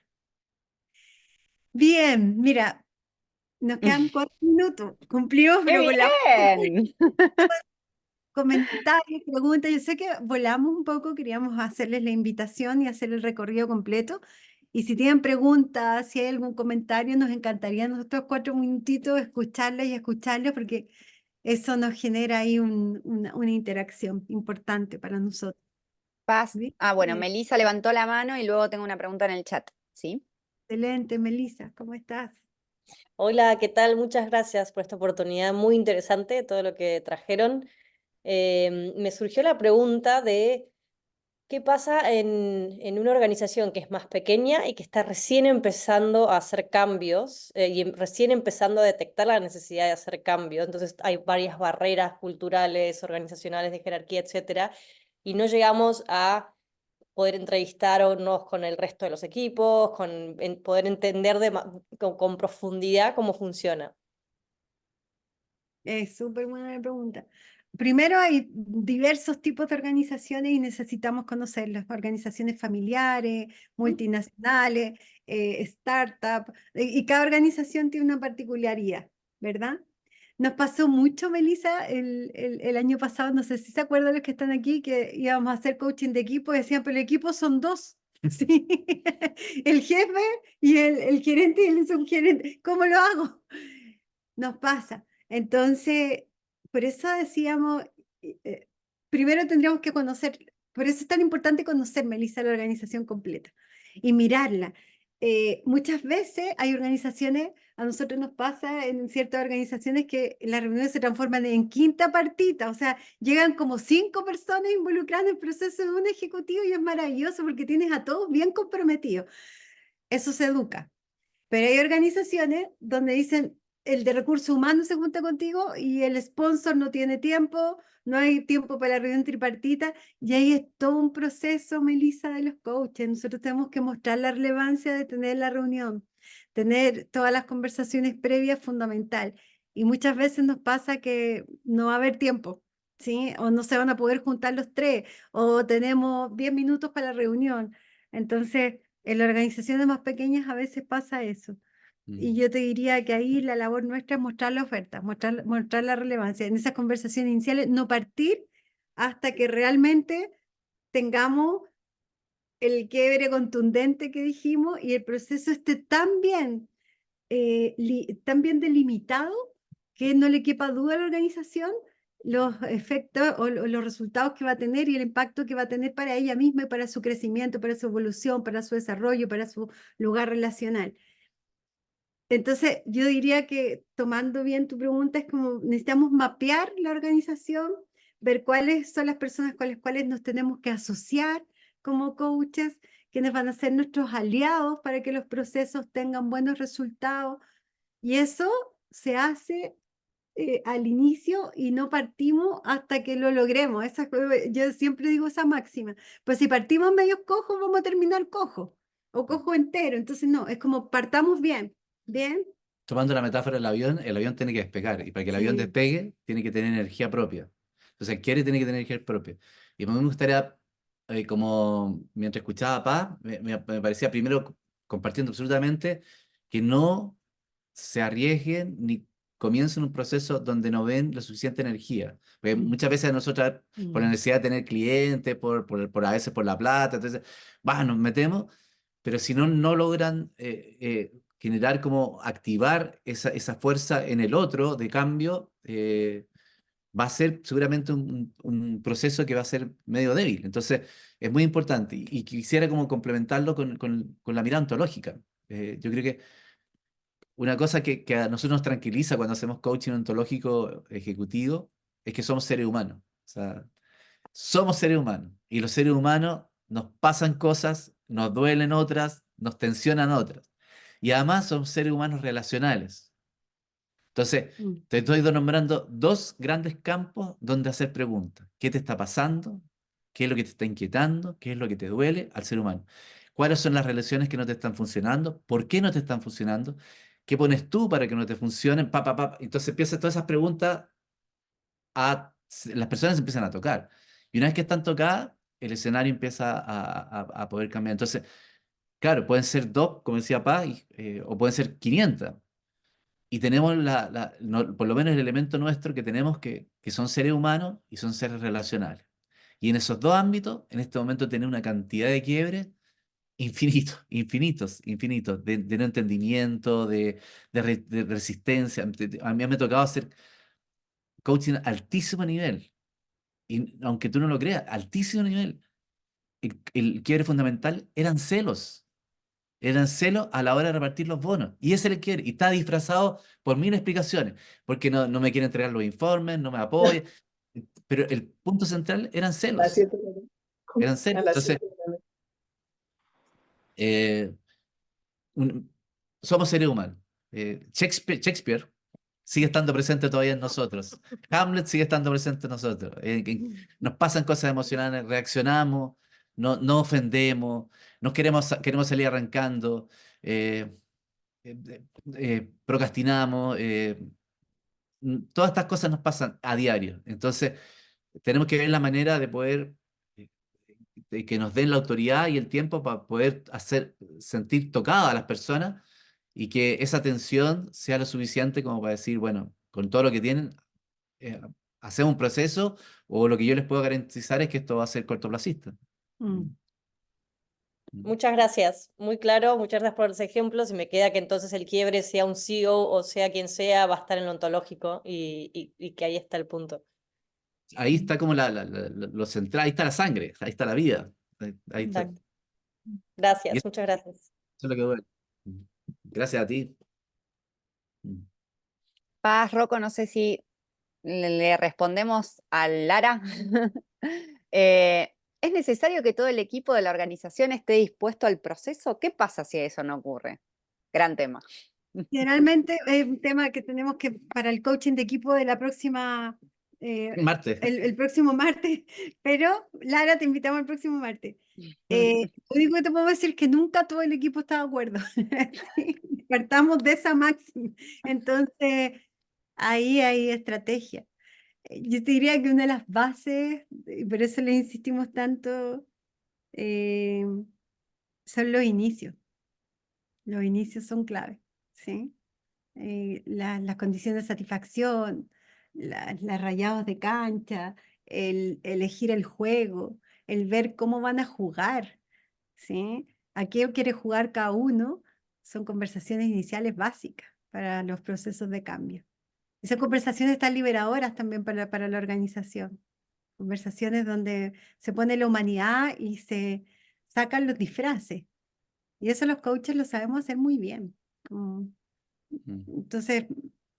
Bien, mira, nos quedan 4 minutos, cumplimos, ¡Qué pero con la bien! comentarios, preguntas. Yo sé que volamos un poco, queríamos hacerles la invitación y hacer el recorrido completo. Y si tienen preguntas, si hay algún comentario, nos encantaría nosotros 4 minutitos escucharlas y escucharlos, porque eso nos genera ahí una interacción importante para nosotros. ¿Sí? Bueno, Melissa levantó la mano y luego tengo una pregunta en el chat, ¿sí? Excelente, Melissa, ¿cómo estás? Hola, ¿qué tal? Muchas gracias por esta oportunidad muy interesante, todo lo que trajeron. me surgió la pregunta de qué pasa en una organización que es más pequeña y que está recién empezando a hacer cambios recién empezando a detectar la necesidad de hacer cambios. Entonces hay varias barreras culturales, organizacionales, de jerarquía, etcétera, y no llegamos a poder entrevistarnos con el resto de los equipos, poder entender con profundidad cómo funciona. Es súper buena pregunta. Primero, hay diversos tipos de organizaciones y necesitamos conocerlas. Organizaciones familiares, multinacionales, startups, y cada organización tiene una particularidad, ¿verdad? Nos pasó mucho, Melissa, el año pasado, no sé si se acuerdan los que están aquí, que íbamos a hacer coaching de equipo y decían, pero el equipo son dos. Sí, el jefe y el gerente y el subgerente. ¿Cómo lo hago? Nos pasa. Entonces, por eso decíamos, primero tendríamos que conocer, por eso es tan importante conocer, Melissa, la organización completa y mirarla. Muchas veces hay organizaciones, a nosotros nos pasa en ciertas organizaciones que las reuniones se transforman en quinta partita, o sea, llegan como 5 personas involucradas en el proceso de un ejecutivo y es maravilloso porque tienes a todos bien comprometidos. Eso se educa. Pero hay organizaciones donde dicen, el de recursos humanos se junta contigo y el sponsor no tiene tiempo, no hay tiempo para la reunión tripartita, y ahí es todo un proceso, Melissa, de los coaches. Nosotros tenemos que mostrar la relevancia de tener la reunión, tener todas las conversaciones previas, fundamental. Y muchas veces nos pasa que no va a haber tiempo, ¿sí? O no se van a poder juntar los tres, o tenemos 10 minutos para la reunión. Entonces, en las organizaciones más pequeñas a veces pasa eso. Y Mm. yo te diría que ahí la labor nuestra es mostrar la oferta, mostrar la relevancia. En esas conversaciones iniciales, no partir hasta que realmente tengamos el quiebre contundente que dijimos y el proceso esté tan bien delimitado que no le quepa duda a la organización los efectos o los resultados que va a tener y el impacto que va a tener para ella misma y para su crecimiento, para su evolución, para su desarrollo, para su lugar relacional. Entonces, yo diría que tomando bien tu pregunta, es como necesitamos mapear la organización, ver cuáles son las personas con las cuales nos tenemos que asociar como coaches, quiénes van a ser nuestros aliados para que los procesos tengan buenos resultados. Y eso se hace al inicio y no partimos hasta que lo logremos. Yo siempre digo esa máxima. Pues si partimos medio cojos, vamos a terminar cojo o cojo entero. Entonces, no, es como partamos bien. Bien, Tomando la metáfora del avión, el avión tiene que despegar y para que el avión sí. despegue tiene que tener energía propia. Entonces, quiere tiene que tener energía propia. Y a mí me gustaría, como mientras escuchaba a Paz, me parecía primero compartiendo absolutamente que no se arriesguen ni comiencen un proceso donde no ven la suficiente energía. Porque Mm, muchas veces nosotros, por la mm, necesidad de tener clientes, por a veces por la plata, entonces, nos metemos, pero si no, no logran generar como activar esa fuerza en el otro de cambio, va a ser seguramente un proceso que va a ser medio débil. Entonces, es muy importante y quisiera como complementarlo con la mirada ontológica. Yo creo que una cosa que a nosotros nos tranquiliza cuando hacemos coaching ontológico ejecutivo es que somos seres humanos. O sea, somos seres humanos y los seres humanos nos pasan cosas, nos duelen otras, nos tensionan otras. Y además somos seres humanos relacionales. Entonces, mm, te estoy nombrando dos grandes campos donde hacer preguntas. ¿Qué te está pasando? ¿Qué es lo que te está inquietando? ¿Qué es lo que te duele al ser humano? ¿Cuáles son las relaciones que no te están funcionando? ¿Por qué no te están funcionando? ¿Qué pones tú para que no te funcionen? Pa, pa, pa. Entonces empiezan todas esas preguntas las personas empiezan a tocar. Y una vez que están tocadas, el escenario empieza a poder cambiar. Entonces, claro, pueden ser dos, como decía Paz, o pueden ser 500. Y tenemos por lo menos el elemento nuestro que tenemos que son seres humanos y son seres relacionales. Y en esos dos ámbitos, en este momento, tener una cantidad de quiebres infinitos, infinitos, infinitos, de no entendimiento, de resistencia. A mí me ha tocado hacer coaching a altísimo nivel, y aunque tú no lo creas, altísimo nivel. El quiebre fundamental eran celos a la hora de repartir los bonos. Y ese es el quiebre. Y está disfrazado por mil explicaciones. Porque no me quiere entregar los informes, no me apoya. pero el punto central eran A las celos, 7 de la noche. eran A celos. las Entonces, 7 de la noche. eh, somos seres humanos. Shakespeare sigue estando presente todavía en nosotros. Hamlet sigue estando presente en nosotros. Nos pasan cosas emocionales, reaccionamos, no ofendemos, queremos salir arrancando, eh, procrastinamos. Todas estas cosas nos pasan a diario. Entonces, tenemos que ver la manera de poder, de que nos den la autoridad y el tiempo para poder hacer sentir tocada a las personas y que esa atención sea lo suficiente como para decir, bueno, con todo lo que tienen, eh, hacemos un proceso, o lo que yo les puedo garantizar es que esto va a ser cortoplacista. Mm. Muchas gracias, muy claro, muchas gracias por los ejemplos y me queda que entonces el quiebre, sea un CEO o sea quien sea, va a estar en lo ontológico y que ahí está el punto. Ahí está como lo central, ahí está la sangre, ahí está la vida. Ahí está. Exacto. Y Gracias, eso muchas gracias. es lo que duele. Gracias a ti. Paz, Rocco, no sé si le respondemos a Lara. ¿Es necesario que todo el equipo de la organización esté dispuesto al proceso? ¿Qué pasa si eso no ocurre? Gran tema. Generalmente es un tema que tenemos que, para el coaching de equipo de la próxima, Marte. el próximo martes, pero Lara, te invitamos el próximo martes. Lo único que te puedo decir es que nunca todo el equipo está de acuerdo. Sí, partamos de esa máxima. Entonces, ahí hay estrategia. Yo te diría que una de las bases, y por eso le insistimos tanto, son los inicios. Los inicios son clave, ¿sí? Las condiciones de satisfacción, las rayados de cancha, el elegir el juego, el ver cómo van a jugar, ¿sí? A qué quiere jugar cada uno, son conversaciones iniciales básicas para los procesos de cambio. Esas conversaciones están liberadoras también para la organización. Conversaciones donde se pone la humanidad y se sacan los disfraces. Y eso los coaches lo sabemos hacer muy bien. Como- Entonces,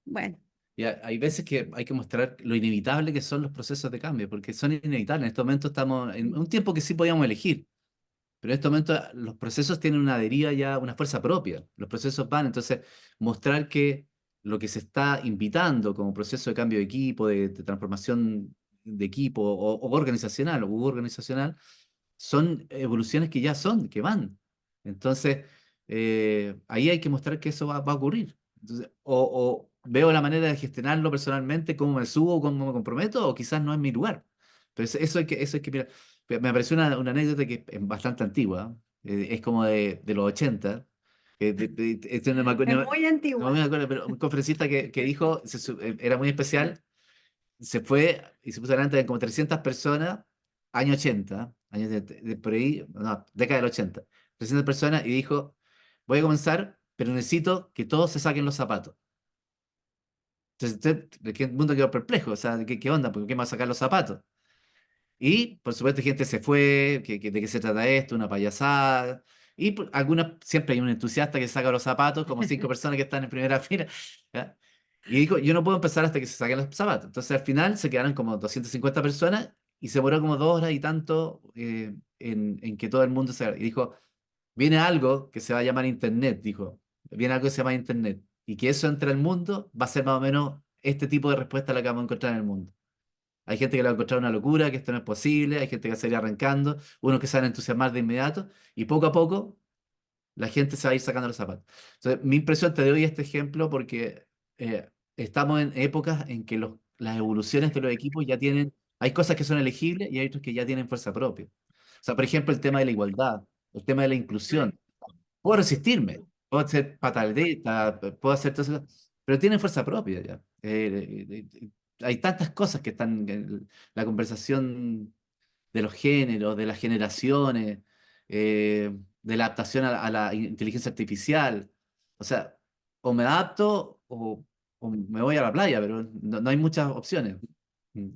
bueno, Y hay veces que hay que mostrar lo inevitable que son los procesos de cambio, porque son inevitables. En este momento estamos en un tiempo que sí podíamos elegir, pero en este momento los procesos tienen una deriva ya, una fuerza propia. Los procesos van, entonces, mostrar que lo que se está invitando como proceso de cambio de equipo, de transformación de equipo o organizacional o organizacional, son evoluciones que ya son, que van. Entonces, ahí hay que mostrar que eso va a ocurrir. Entonces, o veo la manera de gestionarlo personalmente, cómo me subo, cómo me comprometo, o quizás no es mi lugar. Pero eso hay que mirar. Me apareció una anécdota que es bastante antigua, es como de los 80. No me es acuerdo, muy no antigua. me acuerdo, pero un conferencista que dijo, era muy especial, se fue y se puso delante de como 300 personas, año 80, por ahí, no, década del 80, 300 personas y dijo, voy a comenzar, pero necesito que todos se saquen los zapatos. Entonces, el mundo quedó perplejo, o sea, ¿qué onda? ¿Por qué me va a sacar los zapatos? Y, por supuesto, gente se fue, ¿de qué se trata esto? Una payasada. Y algunas, siempre hay un entusiasta que saca los zapatos, como 5 personas que están en primera fila. ¿Ya? Y dijo, yo no puedo empezar hasta que se saquen los zapatos. Entonces, al final, se quedaron como 250 personas y se demoró como 2 horas y tanto en que todo el mundo se... Y dijo, viene algo que se va a llamar Internet, dijo. Viene algo que se llama Internet. Y que eso entre al mundo va a ser más o menos este tipo de respuesta a la que vamos a encontrar en el mundo. Hay gente que le va a encontrar una locura, que esto no es posible, hay gente que va a salir arrancando, unos que se van a entusiasmar de inmediato, y poco a poco la gente se va a ir sacando los zapatos. Entonces, mi impresión, te doy este ejemplo porque estamos en épocas en que las evoluciones de los equipos ya tienen, hay cosas que son elegibles y hay otras que ya tienen fuerza propia. O sea, por ejemplo, el tema de la igualdad, el tema de la inclusión. Puedo resistirme, puedo hacer pataletas, puedo hacer todo eso, pero tienen fuerza propia ya. Hay tantas cosas que están en la conversación de los géneros, de las generaciones, de la adaptación a la inteligencia artificial. O sea, o me adapto o me voy a la playa, pero no hay muchas opciones. Mm.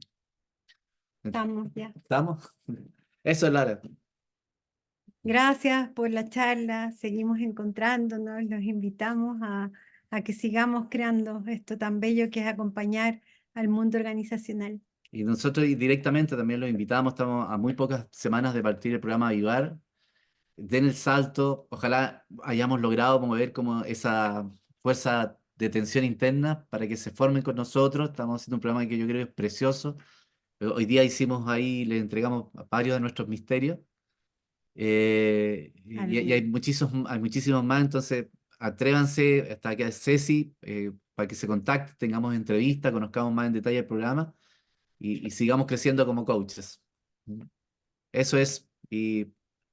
Estamos ya. ¿Estamos? Eso es Lara. Gracias por la charla. Seguimos encontrándonos. Los invitamos a que sigamos creando esto tan bello que es acompañar al mundo organizacional. Y nosotros directamente también los invitamos, estamos a muy pocas semanas de partir el programa Avivar. Den el salto, ojalá hayamos logrado mover como esa fuerza de tensión interna para que se formen con nosotros. Estamos haciendo un programa que yo creo que es precioso. Hoy día hicimos ahí, le entregamos varios de nuestros misterios. Y hay muchísimos más, entonces atrévanse hasta que Ceci, para que se contacte, tengamos entrevista, conozcamos más en detalle el programa y sigamos creciendo como coaches. Eso es, y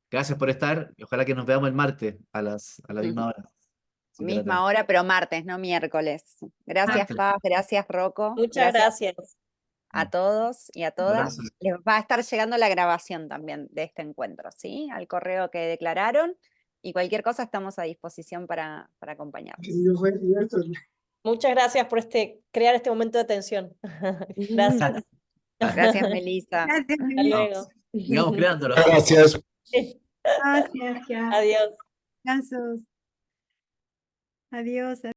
gracias por estar, y ojalá que nos veamos el martes a la misma hora. 7 de la Misma tarde. hora, pero martes, no miércoles. Gracias, Martes. Paz, gracias, Rocco. Muchas Gracias gracias. a todos y a Un todas. abrazo. Les va a estar llegando la grabación también de este encuentro, ¿sí? Al correo que declararon. Y cualquier cosa estamos a disposición para acompañarlos. Muchas gracias por crear este momento de tensión. Gracias. Gracias, Melissa. Gracias, Hasta Melissa. luego. Sigamos creándolo. Gracias. Gracias. Adiós. Descansos. Adiós.